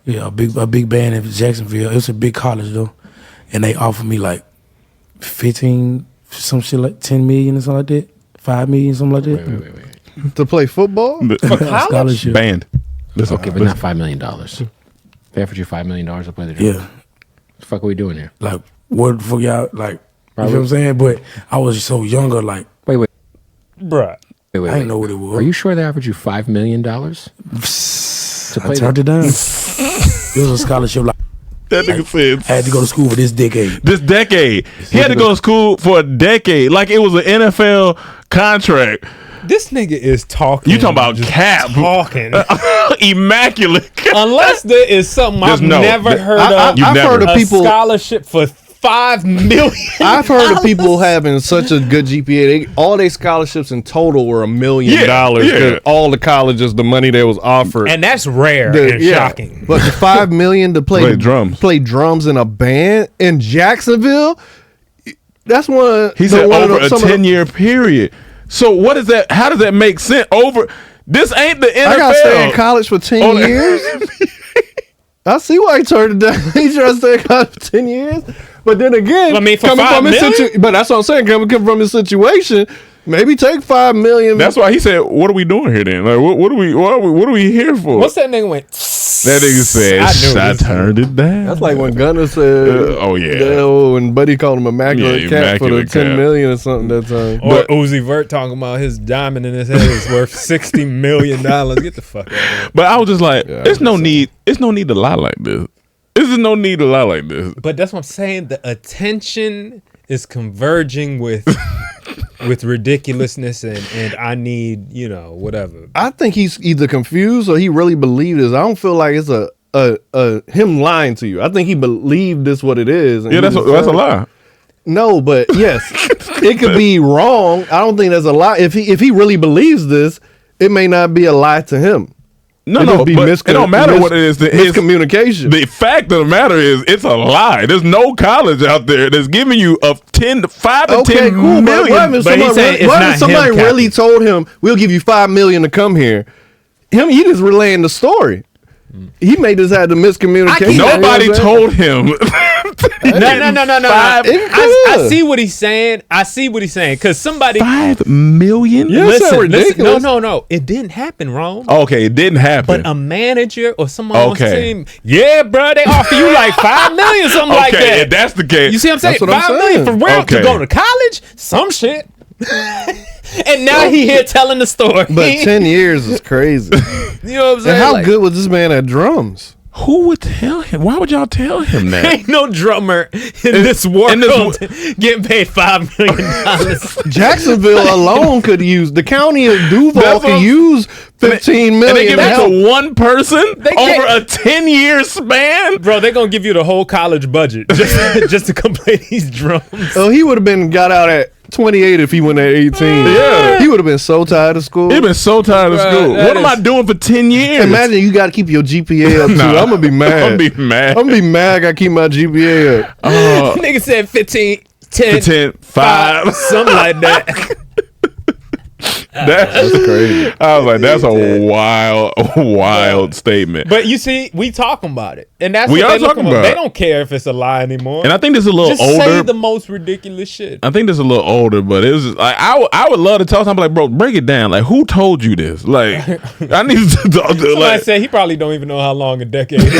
Yeah, a big band in Jacksonville. It was a big college though, and they offered me like 15 some shit like 10 million or something like that. 5 million, something like that. Wait. To play football? For college? Scholarship. Band. Listen, Okay, but not $5 million. They offered you $5 million to play the drums? Yeah. What the fuck are we doing here? Like, what the fuck y'all, like, you know what I'm saying? But I was so younger, like. Wait. Bruh. I didn't know what it was. Are you sure they offered you $5 million? I turned it down. It was a scholarship, like. That nigga said I had to go to school for this decade. He had to go to school for a decade. Like it was an NFL contract. This nigga is talking. You talking about cap. Talking. Immaculate. Unless there is something I've never heard of. I've heard of people. Scholarship for $5 million. I've heard of people having such a good GPA. All their scholarships in total were $1 million. Yeah. All the colleges, the money that was offered. And that's rare and shocking. But the $5 million to play drums in a band in Jacksonville, that's one. He said over a 10-year period. So what is that? How does that make sense? This ain't the NFL. I got to stay in college for 10 years. I see why he turned it down. He tried to stay in college for 10 years. But then again, for $5 million? But that's what I'm saying. Coming from his situation, maybe take $5 million. That's why he said, "What are we doing here then? Like, what are we here for?" What's that nigga went? That nigga said, "I turned it down." That's like when Gunner said, when Buddy called him immaculate cat for the 10 million or something that time. Or Uzi Vert talking about his diamond in his head is worth $60 million. Get the fuck out of here. But I was just like, "There's no need. It's no need to lie like this. There's no need to lie like this." But that's what I'm saying. The attention is converging with ridiculousness and I need, whatever. I think he's either confused or he really believed this. I don't feel like it's a him lying to you. I think he believed this what it is. Yeah, that's a lie. No, but yes, it could be wrong. I don't think that's a lie. If he really believes this, it may not be a lie to him. But it don't matter what it is. Miscommunication. The fact of the matter is, it's a lie. There's no college out there that's giving you $5 to $10 million. But if somebody really told him, "We'll give you $5 million to come here," he just relaying the story. He may just have the miscommunication. Nobody told him. No. I see what he's saying. Because somebody $5 million. Listen. No. It didn't happen, Rome. Okay, it didn't happen. But a manager or someone on the team, bro, they offer you like $5 million, something like that. Okay, if that's the case. You see what I'm saying? $5 million for real to go to college? Some shit. And now he here telling the story. But 10 years is crazy. You know what I'm saying? And how good was this man at drums? Who would tell him? Why would y'all tell him that? Ain't no drummer in this world getting paid $5 million. Jacksonville alone could use, the county of Duval could use $15 million. And they give it to one person over a 10-year span? Bro, they're going to give you the whole college budget just to come play these drums. Oh, he would have got out at 28 if he went at 18. Yeah. He would have been so tired of school. He'd been so tired of school. What am I doing for 10 years? Imagine you got to keep your GPA up too. I'm going to be mad. I'm going to be mad. I'm going to be mad I got to keep my GPA up. Nigga said 15, 10, 5. Something like that. That's crazy. I was like, that's a wild statement. But you see, we talking about it, and that's we what are talking about. They don't care if it's a lie anymore. And I think this is a little just older. Say the most ridiculous shit. I think this is a little older, but it was just, like I would love to talk to him. Like, bro, break it down. Like, who told you this? Like, I need to talk to. Somebody said he probably don't even know how long a decade is.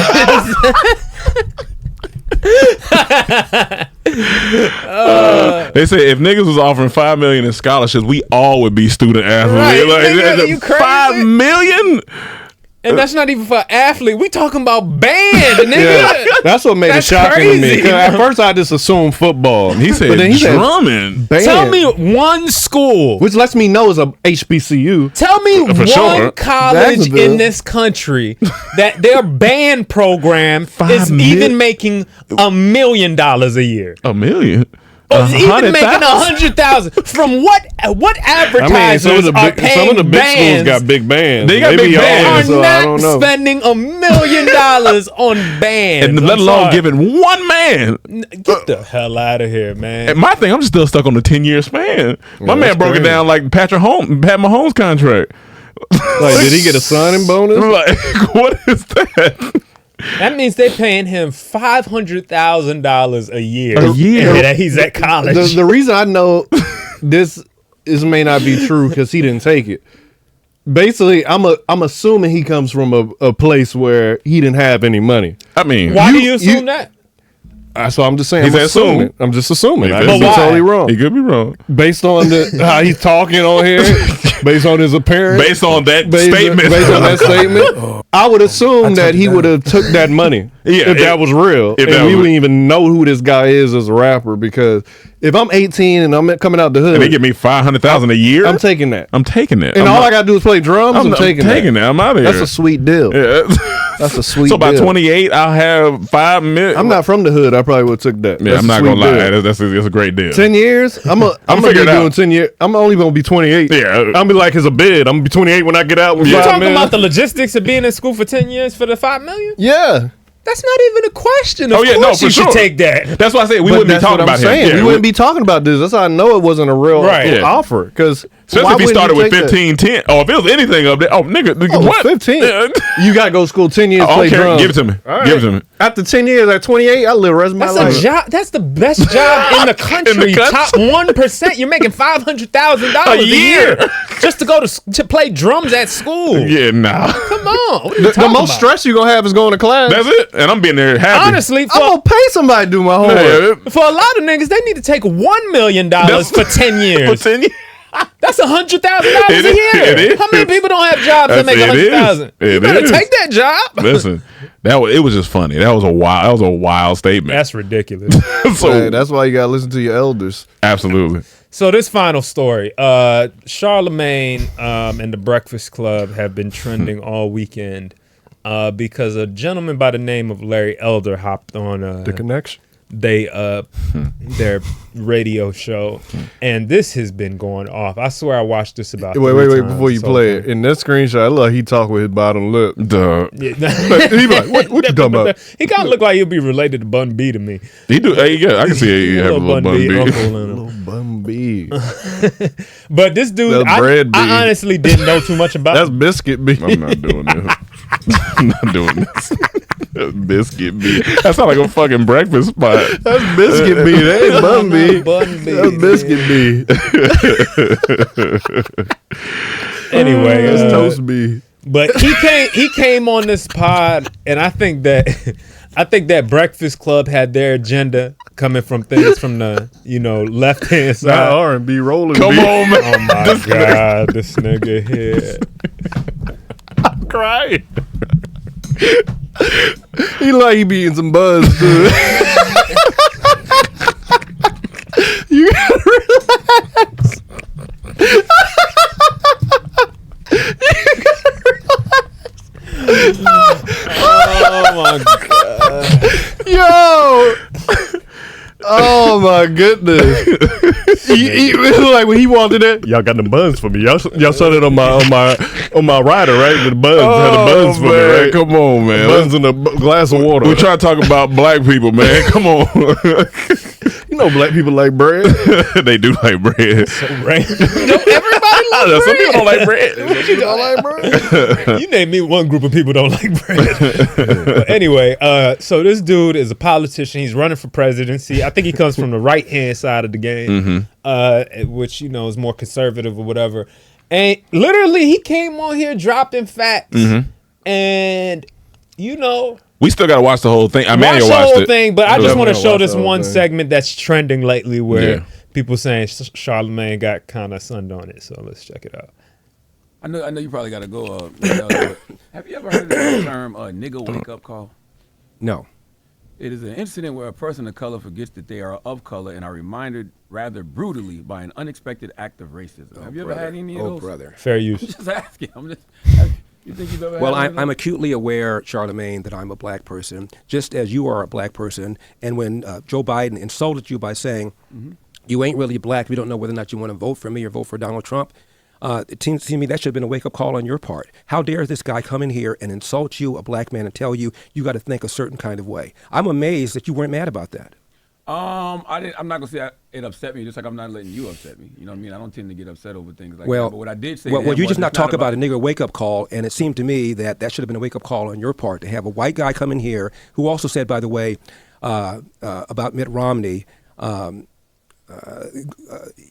They say if niggas was offering $5 million in scholarships, we all would be student athletes. Right, like, nigga, you crazy? $5 million? And that's not even for athlete. We talking about band, nigga. Yeah, that's what made it shocking to me. At first, I just assumed football. He said drumming. Band. Tell me one school, which lets me know it's a HBCU. Tell me one college in this country that their band program is even making $1 million a year. $1 million. Even making 100,000 from what advertisers are paying? Some of the big bands schools got big bands. They got big bands. Are not spending $1 million on bands, and let alone giving one man. Get the hell out of here, man. And my thing, I'm still stuck on the 10-year span. My man broke it down like Pat Mahomes' contract. Like, did he get a signing bonus? Like, what is that? That means they paying him $500,000 a year. A year. That he's at college. The reason I know this may not be true because he didn't take it. Basically, I'm assuming he comes from a place where he didn't have any money. I mean, why do you assume that? So I'm just saying. He's assuming. I'm just assuming. I But could be why? totally wrong. He could be wrong. Based on how he's talking on here, based on his appearance, Based on that statement. based on that statement, I would assume that he would have took that money if that was real, and we wouldn't even know who this guy is as a rapper. Because if I'm 18 and I'm coming out the hood, And they give me $500,000 a year. I'm taking that. I'm taking that. And all I gotta do is play drums. I'm taking that. I'm out of here. That's a sweet deal. Yeah. That's a sweet. So by deal. 28, I'll have $5 million. I'm not from the hood. I probably would have took that. Yeah, That's I'm a not sweet gonna lie. deal. That's a great deal. 10 years? I'm gonna be figure it doing out. 10 years. I'm only gonna be 28. Yeah. I'm be like as a bid. I'm gonna be 28 when I get out with You $5 talking million. about the logistics of being in school for 10 years for the $5 million? Yeah. That's not even a question. Of Oh, yeah, no, course for you should sure. take that. That's why I said we But wouldn't be that's talking what I'm about saying. him. We wouldn't be talking about this. That's how I know it wasn't a real Yeah. offer. Because Especially if he started with 15-10. Oh, if it was anything up there. Oh, nigga, what? 15. You got to go to school 10 years, I don't play care. drums. Give it to me. All right. Give it to me. After 10 years, at 28, I live the rest of my That's life. a job. That's the best job in the country. Top 1%. You're making $500,000 a year just to go to play drums at school. Yeah, nah. Come on. What are you The talking most about? stress you're going to have is going to class. That's it. And I'm being there happy. Honestly, I'm going to pay somebody to do my homework. Yeah. for a lot of niggas, they need to take $1 million for 10 years. For 10 years. That's $100,000 a It is. year. It is. How many people don't have jobs that make It is. $100,000? You It better is. take that job. Listen, it was just funny. That was a wild statement. That's ridiculous. Hey, that's why you got to listen to your elders. Absolutely. So this final story, Charlemagne and the Breakfast Club have been trending all weekend because a gentleman by the name of Larry Elder hopped on The Connection. their radio show, and this has been going off. I swear I watched this about Wait, 3 times before you so play far. it. In that screenshot, I look like he talk with his bottom lip. Duh. Yeah. He be like, what you talking about? He kind of look like he'll be related to Bun B to me. He do. Hey, yeah, I can see he have a little Bun B. uncle in him. Little Bun B. But this dude, That's bread B. I honestly didn't know too much about. That's Biscuit B. I'm not doing this. I'm not doing this. That's Biscuit B. That sounds like a fucking breakfast spot. That's Biscuit B. That ain't Bun B. Bun B. That's Biscuit B. Anyway, That's Toast B. but he came on this pod, and I think that Breakfast Club had their agenda coming from things from the left hand side. Not R&B rolling. Come B. on, man. Oh my god, this nigga here. I'm crying. He like he be in some buzz too. You gotta relax. Oh my god. Yo. Oh my goodness. he like when he wanted it. Y'all got the buns for me. Y'all saw it on my rider, right? The buns had the buns for me, man, right? come on, man. Buns in a glass of water. We're trying to talk about black people, man. Come on. You know black people like bread. They do like bread. Everybody loves Some people don't like bread. You don't like bread? You name me one group of people don't like bread. But anyway, so this dude is a politician. He's running for presidency. I think he comes from the right hand side of the game, which is more conservative or whatever. And literally, he came on here dropping facts, and we still got to watch the whole thing. watch Emmanuel the watched whole it. thing. But I just want to show this the whole one thing. segment that's trending lately where Yeah. people saying Charlemagne got kind of sunned on it. So let's check it out. I know you probably got to go. But have you ever heard of the term "nigga wake up call"? No. It is an incident where a person of color forgets that they are of color and are reminded rather brutally by an unexpected act of racism. Have you ever had any of those? Brother. Fair use. Just asking. You think you've ever Well, had I'm acutely aware, Charlemagne, that I'm a black person, just as you are a black person. And when Joe Biden insulted you by saying, you ain't really black, we don't know whether or not you want to vote for me or vote for Donald Trump, it seems to me that should have been a wake-up call on your part. How dare this guy come in here and insult you, a black man, and tell you you got to think a certain kind of way? I'm amazed that you weren't mad about that. I'm not gonna say it upset me, just like I'm not letting you upset me. You know what I mean? I don't tend to get upset over things like that. But what I did say, well, you just not talk about a nigger wake up call, and it seemed to me that should have been a wake up call on your part to have a white guy come in here who also said, by the way, about Mitt Romney.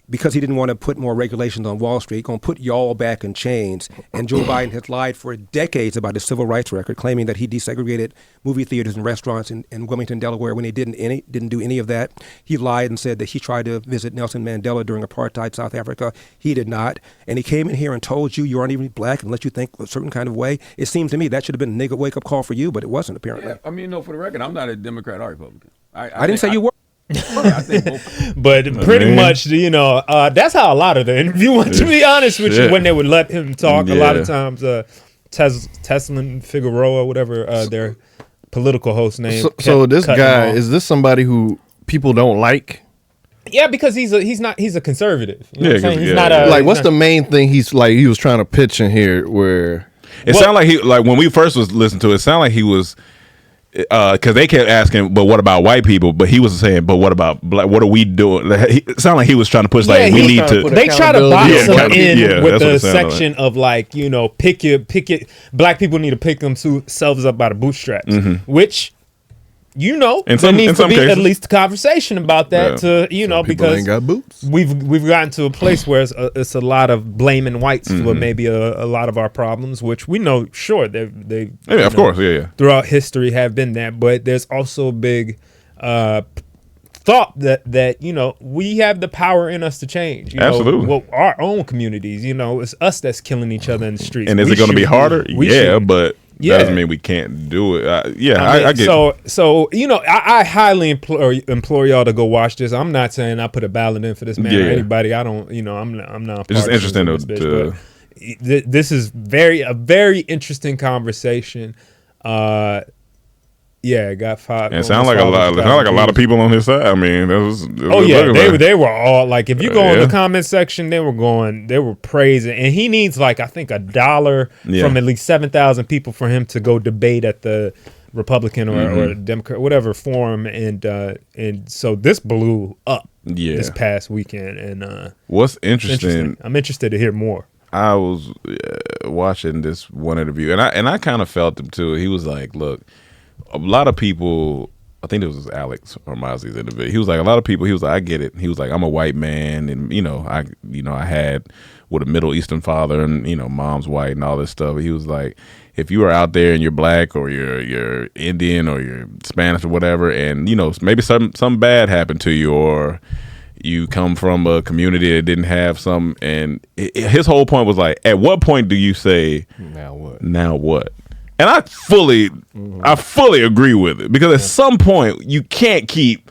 Because he didn't want to put more regulations on Wall Street, going to put y'all back in chains. And Joe Biden has lied for decades about his civil rights record, claiming that he desegregated movie theaters and restaurants in Wilmington, Delaware, when he didn't do any of that. He lied and said that he tried to visit Nelson Mandela during apartheid South Africa. He did not. And he came in here and told you aren't even black and let you think a certain kind of way. It seemed to me that should have been a nigga wake-up call for you, but it wasn't, apparently. Yeah, I mean, no, for the record, I'm not a Democrat or Republican. I didn't say you were. But pretty much, that's how a lot of the interview went, to be honest with you, when they would let him talk. A lot of times, Teslin Figueroa, whatever their political host name. So this guy, is this somebody who people don't like? Yeah, because he's a conservative. You know what I'm saying? He's not a, like, what's the main thing he was trying to pitch in here where it sounded like when we first was listening to it, sounded like he was because they kept asking, but what about white people? But he was saying, but what about black? What are we doing? It sounded like he was trying to push we need to. They try to box him in with the section of pick it. Black people need to pick themselves up by the bootstraps, which. There needs to be at least a conversation about that because ain't got boots. We've gotten to a place where it's a lot of blaming whites for maybe a lot of our problems, which we know, sure, they of course, throughout history have been that, but there's also a big thought that we have the power in us to change. Absolutely. Our own communities, it's us that's killing each other in the streets. And is it going to be harder? But. That doesn't mean we can't do it. I get it. So I highly implore y'all to go watch this. I'm not saying I put a ballot in for this man or anybody. I don't. I'm not. It's just interesting to. This is a very interesting conversation. It got five. It sounds like a lot of people on his side. I mean, they were all like, if you go in the comment section, they were praising, and he needs I think $1 from at least 7,000 people for him to go debate at the Republican or Democrat, whatever forum, and so this blew up this past weekend. And what's interesting, I'm interested to hear more. I was watching this one interview, and I kind of felt him too. He was like, look. A lot of people, I think it was Alex or Mosley's interview. He was like, a lot of people. He was like, I get it. He was like, I'm a white man, and I had with a Middle Eastern father, and mom's white and all this stuff. He was like, if you are out there and you're black or you're Indian or you're Spanish or whatever, and maybe something bad happened to you, or you come from a community that didn't have some, and his whole point was like, at what point do you say, now what? And I fully agree with it, because at some point you can't keep,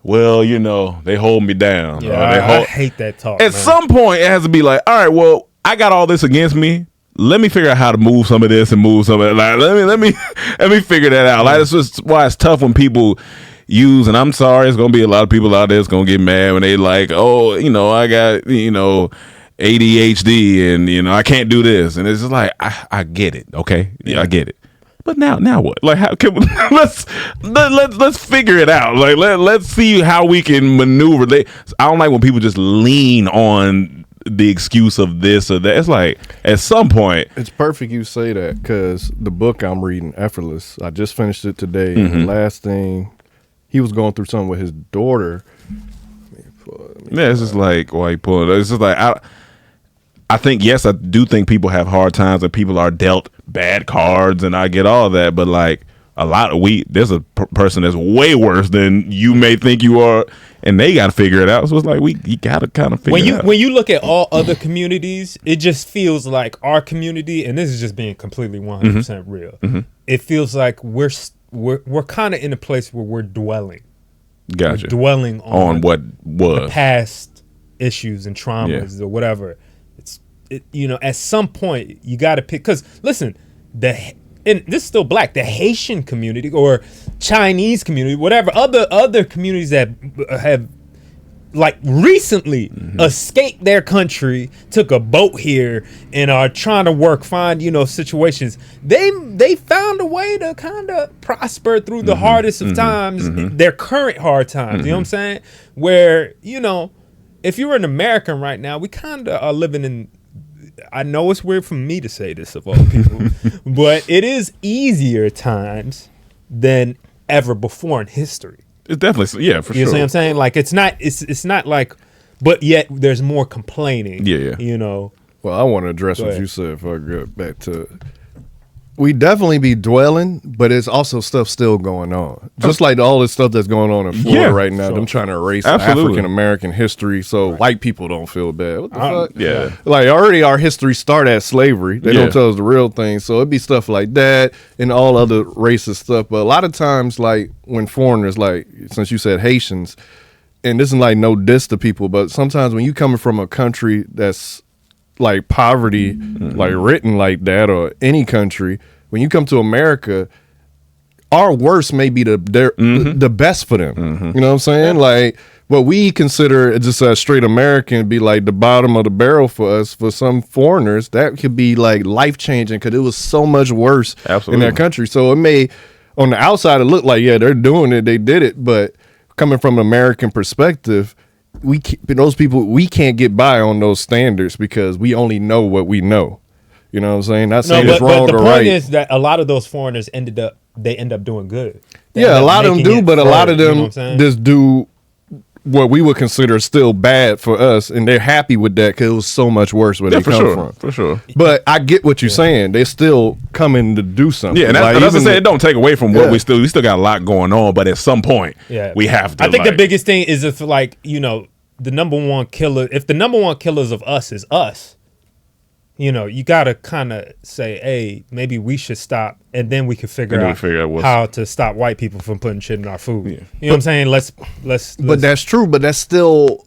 they hold me down. I hate that talk. At some point it has to be like, all right, well, I got all this against me. Let me figure out how to move some of this and move some of that. Let me figure that out. Like, that's just why it's tough when people use, and I'm sorry, it's gonna be a lot of people out there that's gonna get mad when they like, I got ADHD and I can't do this, and it's just like I get it, okay, I get it, but now what? Like, how can we, let's figure it out. Like, let's see how we can maneuver. I don't like when people just lean on the excuse of this or that. It's like at some point, it's perfect you say that, because the book I'm reading, Effortless, I just finished it today. The last thing, he was going through something with his daughter. It's just like, why you pulling? It's just like I think, yes, I do think people have hard times and people are dealt bad cards, and I get all that, but like there's a person that's way worse than you may think you are, and they got to figure it out. So it's like you got to kind of figure it out. When you look at all other communities, it just feels like our community, and this is just being completely 100% real. It feels like we're kind of in a place where we're dwelling. Gotcha. We're dwelling on what was the past issues and traumas or whatever. At some point you got to pick, because listen, and this is still black, the Haitian community or Chinese community, whatever other communities that have like recently escaped their country, took a boat here, and are trying to find situations. They found a way to kind of prosper through the hardest of times, their current hard times. You know what I'm saying? Where if you're an American right now, we kind of are living in. I know it's weird for me to say this of all people, but it is easier times than ever before in history. It's definitely, yeah, for sure. You know what I'm saying? Like it's not like, but yet there's more complaining. Yeah. Well, I want to address what you said before I get back to it. We definitely be dwelling, but it's also stuff still going on. Just like all this stuff that's going on in Florida right now, them trying to erase African American history so white people don't feel bad. What the fuck? Yeah. Like already our history start at slavery. They don't tell us the real thing. So it'd be stuff like that and all other racist stuff. But a lot of times, like when foreigners, like since you said Haitians, and this is like no diss to people, but sometimes when you coming from a country that's like poverty, like written like that, or any country, when you come to America, our worst may be the best for them. You know what I'm saying? Like what we consider just a straight American be like the bottom of the barrel for us. For some foreigners, that could be like life changing because it was so much worse in their country. So it may, on the outside, it look like they're doing it, they did it, but coming from an American perspective, we can't get by on those standards because we only know what we know. You know what I'm saying? Not saying it's wrong or right. The point is that a lot of those foreigners end up doing good. A lot of them do, but a lot of them just do what we would consider still bad for us, and they're happy with that because it was so much worse where they come from. For sure. But I get what you're saying. They're still coming to do something. Yeah, and that's what I say. It don't take away from what we still got a lot going on, but at some point, we have to. I think the biggest thing is if the number one killer. If the number one killers of us is us, you gotta kind of say, hey, maybe we should stop, and then we can figure out how to stop white people from putting shit in our food. You know what I'm saying? Let's. But that's true. But that's still.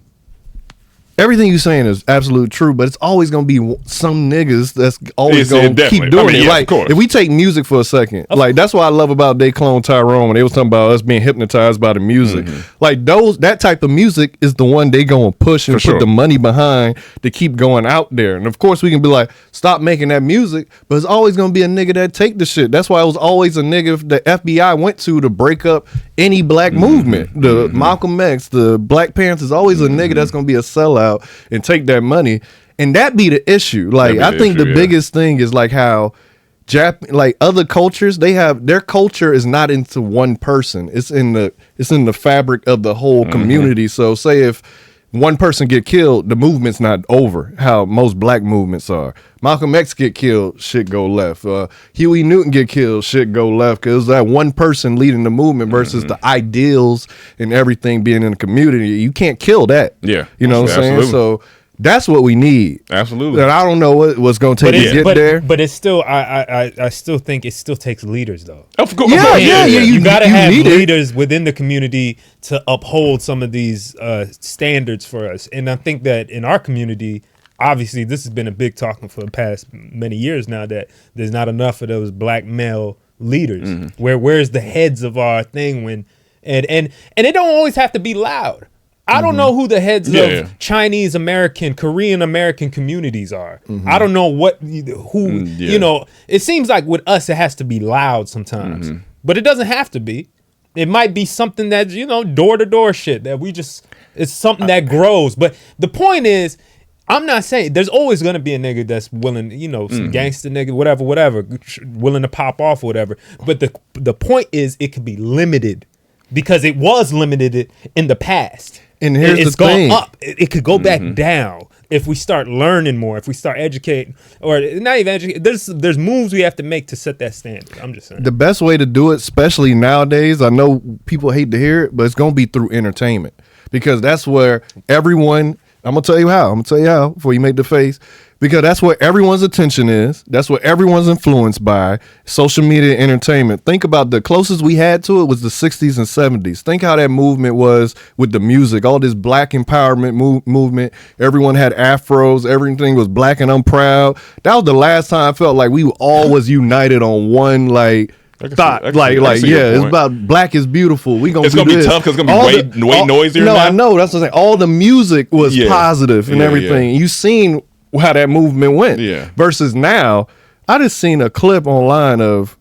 Everything you're saying is absolutely true, but it's always going to be some niggas that's always going to keep doing it. Like, if we take music for a second, like, that's what I love about They Clone Tyrone when they was talking about us being hypnotized by the music. Like, that type of music is the one they going to push and put the money behind to keep going out there. And, of course, we can be like, stop making that music, but it's always going to be a nigga that take the shit. That's why it was always a nigga the FBI went to break up any black movement. The Malcolm X, the Black Panthers, always a nigga that's going to be a sellout and take that money, and that be the issue. Like I think the biggest thing is like how like other cultures, they have their culture is not into one person. It's in the fabric of the whole community. So say if one person get killed, the movement's not over. How most black movements are. Malcolm X get killed, shit go left. Huey Newton get killed, shit go left. Because that one person leading the movement versus the ideals and everything being in the community. You can't kill that. Yeah. You know what I'm saying? So that's what we need. Absolutely. And I don't know what's going to take to get there. But it's still, I still think it still takes leaders, though. Of course. Yeah. You got to have leaders within the community to uphold some of these standards for us. And I think that in our community, obviously, this has been a big talking for the past many years now that there's not enough of those black male leaders. Where's the heads of our thing when, and it don't always have to be loud. I don't know who the heads of Chinese American, Korean American communities are. I don't know it seems like with us, it has to be loud sometimes, but it doesn't have to be. It might be something that's, door to door shit that it's something that grows. But the point is, I'm not saying there's always going to be a nigga that's willing, some gangster nigga, whatever, willing to pop off or whatever. But the point is it could be limited because it was limited in the past. And here's it's the thing. gone up. It could go back down if we start learning more, if we start educating, or not even educating. There's moves we have to make to set that standard. I'm just saying. The best way to do it, especially nowadays, I know people hate to hear it, but it's going to be through entertainment. Because that's where everyone, I'm going to tell you how before you make the face. Because that's where everyone's attention is. That's what everyone's influenced by. Social media entertainment. Think about the closest we had to it was the 60s and 70s. Think how that movement was with the music. All this black empowerment movement. Everyone had afros. Everything was black and I'm proud. That was the last time I felt like we all was united on one, like, thought it's about black is beautiful. We gonna it's do gonna this. be tough because it's gonna be way noisier. No, now. I know. That's what I'm saying. All the music was positive and everything. You seen how that movement went. Yeah. Versus now, I just seen a clip online of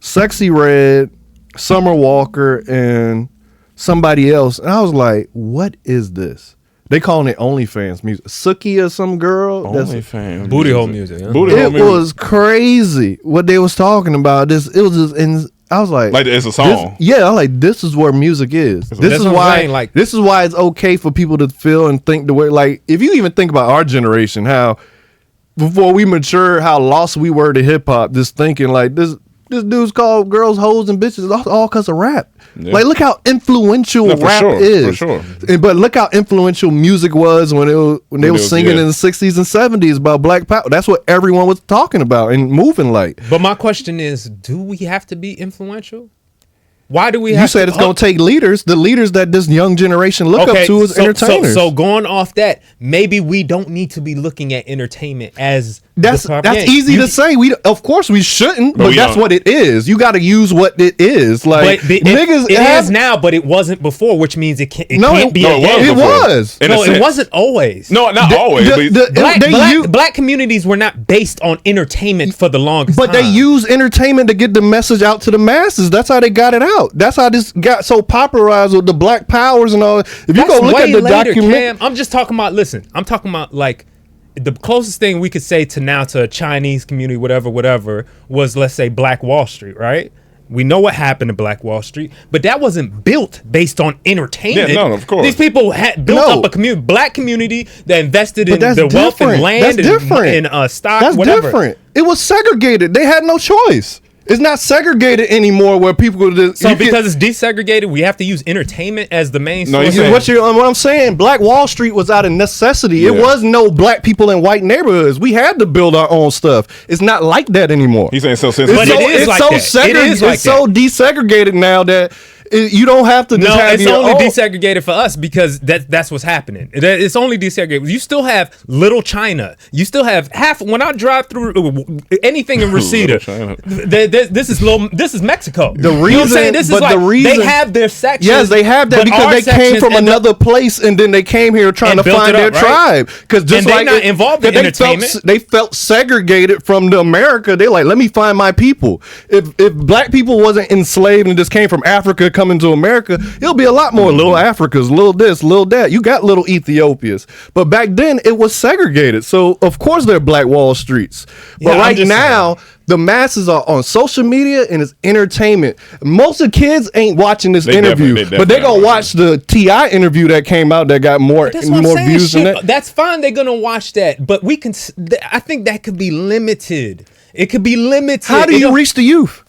Sexy Red, Summer Walker, and somebody else, and I was like, "What is this?" They calling it OnlyFans music. Suki or some girl. OnlyFans booty hole music. Yeah. It was crazy what they was talking about. It was just, and I was like it's a song. I'm like, this is where music is. This is why. This is why it's okay for people to feel and think the way. Like, if you even think about our generation, how before we matured, how lost we were to hip hop, just thinking like this dude's called girls, hoes, and bitches all because of rap. Yeah. Like, look how influential rap is. For sure. But look how influential music was when they were singing in the 60s and 70s about black power. That's what everyone was talking about and moving like. But my question is, do we have to be influential? Why do we have You said it's going to take leaders. The leaders that this young generation look up to as entertainers. So going off that, maybe we don't need to be looking at entertainment as that's easy to say. Of course we shouldn't, but that's what it is. You got to use what it is. Like, niggas, it is now, but it wasn't before, which means it can't be. It was. No, it wasn't always. No, not always. Black communities were not based on entertainment for the longest time. But they use entertainment to get the message out to the masses. That's how they got it out. That's how this got so popularized with the black powers and all. If you go look at the document, I'm just talking about. Listen, I'm talking about like the closest thing we could say to a Chinese community, whatever, was, let's say, Black Wall Street, right? We know what happened to Black Wall Street, but that wasn't built based on entertainment. Yeah, no, of course. These people had built up a black community that invested in the wealth and land and stock. That's whatever. different. It was segregated. They had no choice. It's not segregated anymore where people just... So because it's desegregated, we have to use entertainment as the main source? What I'm saying, Black Wall Street was out of necessity. Yeah. It was no black people in white neighborhoods. We had to build our own stuff. It's not like that anymore. He's saying so sensitive. But it is like that. It's so desegregated now that you don't have to just have it's only desegregated for us because that's what's happening. It's only desegregated. You still have Little China. You still have when I drive through anything in Reseda, this is Mexico. The reason, you know what I'm saying? This is like they have their sections. Yes, they have that because they came from another place and then they came here trying to find their tribe. Because just they're not involved in entertainment. They felt segregated from the America. They're like, let me find my people. If black people wasn't enslaved and just came from Africa coming to America, it'll be a lot more little Africas, little this, little that. You got little Ethiopias, but back then it was segregated. So of course they're Black Wall Streets. But right now the masses are on social media and it's entertainment. Most of the kids ain't watching this interview, but they gonna watch the T.I. interview that came out that got more views than that. That's fine. They're gonna watch that, but we can. I think that could be limited. It could be limited. How do you reach the youth?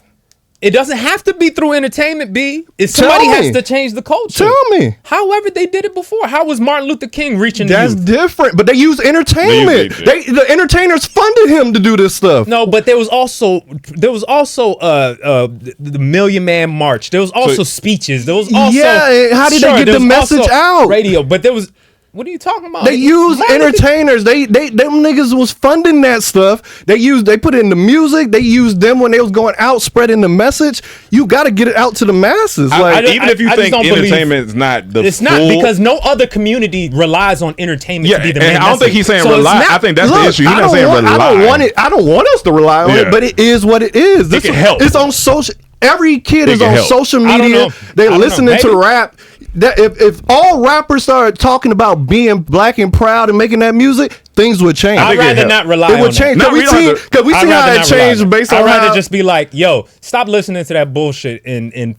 It doesn't have to be through entertainment, B. If somebody has to change the culture. Tell me. However they did it before. How was Martin Luther King reaching the youth? That's different, but they use entertainment. The entertainers funded him to do this stuff. No, but there was also the Million Man March. There was also speeches. There was also how did they get the message out? Radio, but there was. What are you talking about? They use entertainers. Them niggas was funding that stuff. They put it in the music. They used them when they was going out spreading the message. You got to get it out to the masses. Even if you think entertainment is not the it's not because no other community relies on entertainment to be the main I don't think he's saying rely. I think that's the issue. He's not saying rely. I don't want us to rely on it, but it is what it is. It can help. It's on social. Every kid is on social media. They're listening to rap. That if all rappers started talking about being black and proud and making that music, things would change. I'd rather not rely on it. It would change. Because we see how it changed based on I'd rather just be like, yo, stop listening to that bullshit and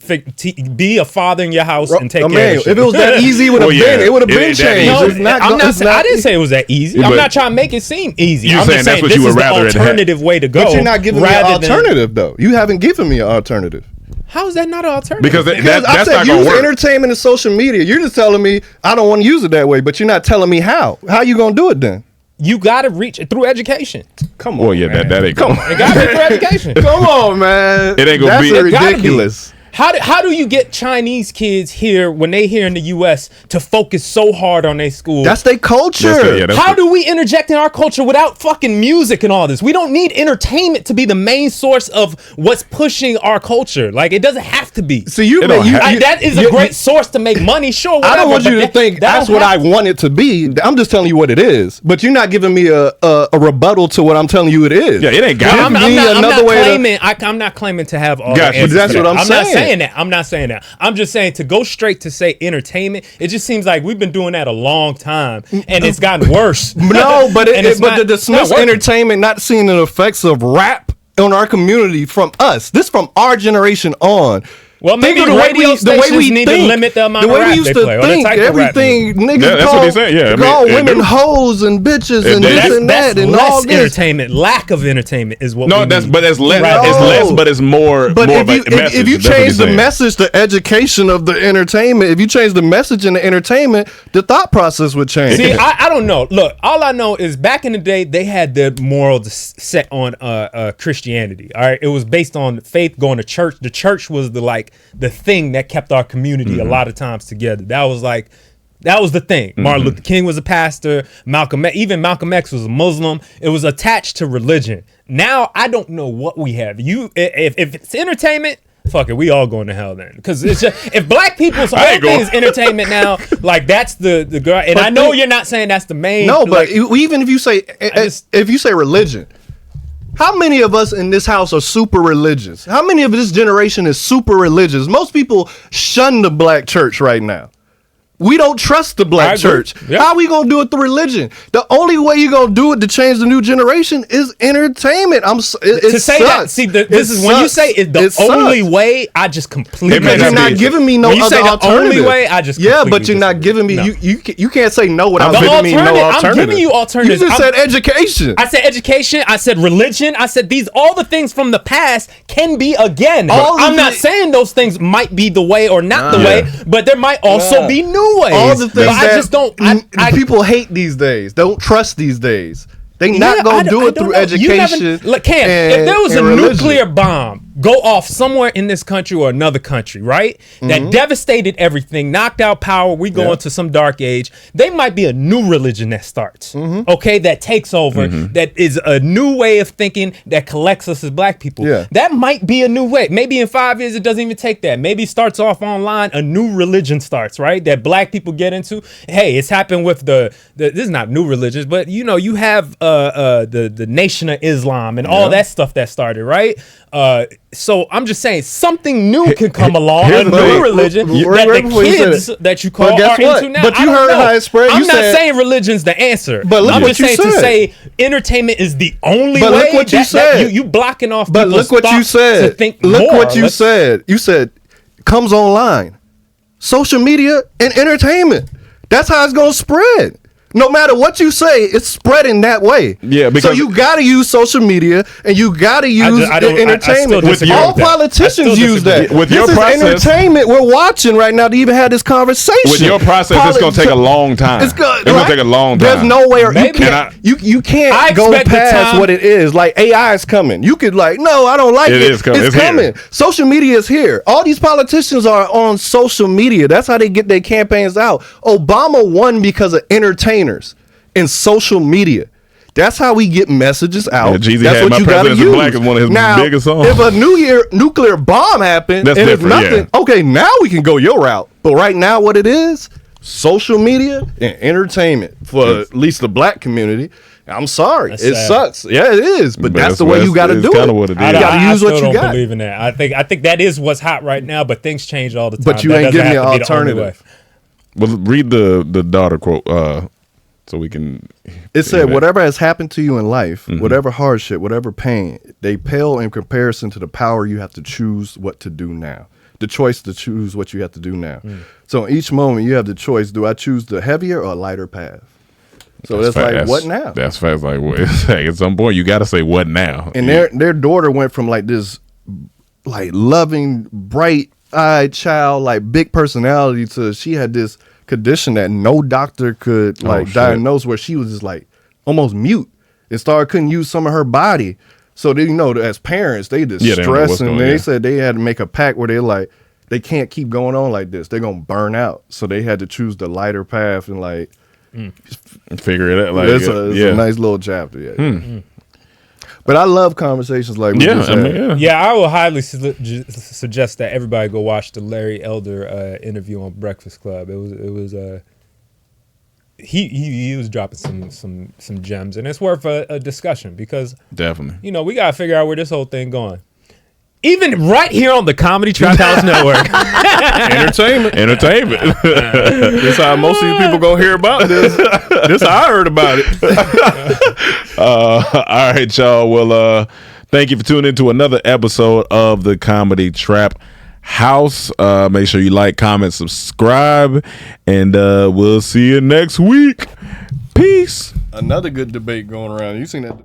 be a father in your house and take care of shit. If it was that easy, it would have been changed. No, I didn't say it was that easy. I'm not trying to make it seem easy. I'm just saying this is the alternative way to go. But you're not giving me an alternative, though. You haven't given me an alternative. How is that not an alternative? Because that's I said not gonna use work. entertainment and social media. You're just telling me I don't want to use it that way, but you're not telling me how. How you gonna do it then? You gotta reach it through education. Come on. Well, yeah, that ain't come on. It gotta be through education. Come on, man. It ain't gonna That's ridiculous. How do you get Chinese kids here when they here in the U.S. to focus so hard on their school? That's their culture. How do we interject in our culture without fucking music and all this? We don't need entertainment to be the main source of what's pushing our culture. Like, it doesn't have to be. So that is a great source to make money. Sure, whatever, I don't want you to think that's what I want it to be. I'm just telling you what it is. But you're not giving me a rebuttal to what I'm telling you it is. Yeah, it ain't got. I'm not claiming to have all the answers. That's what I'm saying. I'm not saying that. I'm just saying to go straight to say entertainment. It just seems like we've been doing that a long time, and it's gotten worse. No, but to dismiss entertainment, not seeing the effects of rap on our community from us. This from our generation on. Well, maybe the radio stations need to limit the amount of rap they play, or the type of rap. Everything niggas call women hoes and bitches and this and that and all this. Entertainment, lack of entertainment is what. No, that's less. It's less, but it's more. But more if you change the message to education of the entertainment, if you change the message in the entertainment, the thought process would change. See, I don't know. Look, all I know is back in the day they had their morals set on Christianity. All right, it was based on faith, going to church. The church was the thing that kept our community a lot of times together. That was the thing. Martin Luther King was a pastor. Even Malcolm X was a Muslim. It was attached to religion. Now I don't know what we have. If it's entertainment, fuck it, we all going to hell then. Because it's just, if black people's whole thing is entertainment now, like that's the girl. And I know you're not saying that's the main. No, but even if you say religion. How many of us in this house are super religious? How many of this generation is super religious? Most people shun the black church right now. We don't trust the black church. Yep. How are we going to do it through religion? The only way you're going to do it to change the new generation is entertainment. When you say the only way, I just completely because you're not giving me no other alternative. Only way, I just but you're not giving me you can't say no without giving me no alternative. I'm giving you alternatives. You just said education. I said education. I said religion. I said all the things from the past can be again. I'm not saying those things might be the way or not the way, but there might also be new ways. All the things I just don't. People hate these days. Don't trust these days. They not gonna do it through education. Look, Cam, if there was a nuclear bomb go off somewhere in this country or another country, right? That devastated everything, knocked out power. We go into some dark age. They might be a new religion that starts. Okay, that takes over. That is a new way of thinking that collects us as black people. That might be a new way. Maybe in 5 years it doesn't even take that. Maybe it starts off online. A new religion starts, right? That black people get into. Hey, it's happened with this is not new religions, but you have the Nation of Islam and all that stuff that started, right? So I'm just saying something new can come along, a new religion that the kids that you call are into now. But you heard how it spread. I'm not saying religion's the answer. But look I'm what just you saying said. to say entertainment is the only way. But look what you said. You blocking off. But look what you said. To think look more. what you said. You said comes online, social media and entertainment. That's how it's gonna spread. No matter what you say, it's spreading that way. Yeah, because so you got to use social media and you got to use the entertainment. All politicians use that. With this your is process, entertainment we're watching right now to even have this conversation. With your process, it's going to take a long time. It's going to take a long time. There's no way you can't go past what it is. Like AI is coming. You could no, I don't like it. It's coming. Social media is here. All these politicians are on social media. That's how they get their campaigns out. Obama won because of entertainment. In social media. That's how we get messages out. Yeah, Jeezy that's had what My you got to President's use. Black is one of his biggest songs. If a nuclear bomb happened that's and different, it's nothing, okay, now we can go your route. But right now what it is, social media and entertainment for at least the black community. I'm sorry. It sucks. Yeah, it is. But that's the way you got to do it. What it is. You got to use what you got. I don't believe in that. I think that is what's hot right now, but things change all the time. But you ain't giving me an alternative. Well, read the daughter quote so we can. It said, whatever has happened to you in life, whatever hardship, whatever pain, they pale in comparison to the power you have to choose what to do now. The choice to choose what you have to do now. So in each moment, you have the choice: do I choose the heavier or lighter path? So that's like, what now? That's fast. Like, at some point, you got to say, what now? And their daughter went from this, loving, bright-eyed child, big personality, to she had this condition that no doctor could diagnose, where she was just almost mute and couldn't use some of her body. So they as parents, they just stress, and they said they had to make a pact where they're like, they can't keep going on like this. They're gonna burn out. So they had to choose the lighter path and like figure it out. Like it's a nice little chapter. Yeah. But I love conversations like we just had. I will highly suggest that everybody go watch the Larry Elder interview on Breakfast Club. It was he was dropping some gems, and it's worth a discussion because definitely, we gotta figure out where this whole thing going. Even right here on the Comedy Trap House Network. Entertainment. This how most of you people gonna hear about this. This how I heard about it. All right, y'all. Well, thank you for tuning in to another episode of the Comedy Trap House. Make sure you like, comment, subscribe, and we'll see you next week. Peace. Another good debate going around. You seen that?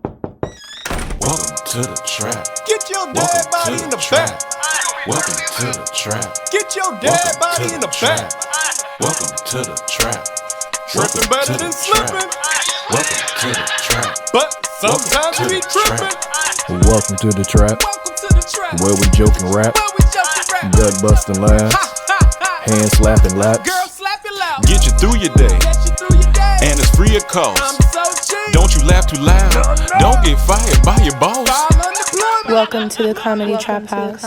Welcome to the trap. Get your dead body in the back. Welcome to the trap. Get your dead body in the back. Welcome to the trap. Tripping better than slipping. Welcome to the trap. But sometimes we tripping. Welcome to the trap. Where we joke and rap. Gut busting laughs. Hand slapping laps. Get you through your day. And it's free of cost. Don't you laugh too loud. Don't get fired by your boss. Welcome to the Comedy Trap House.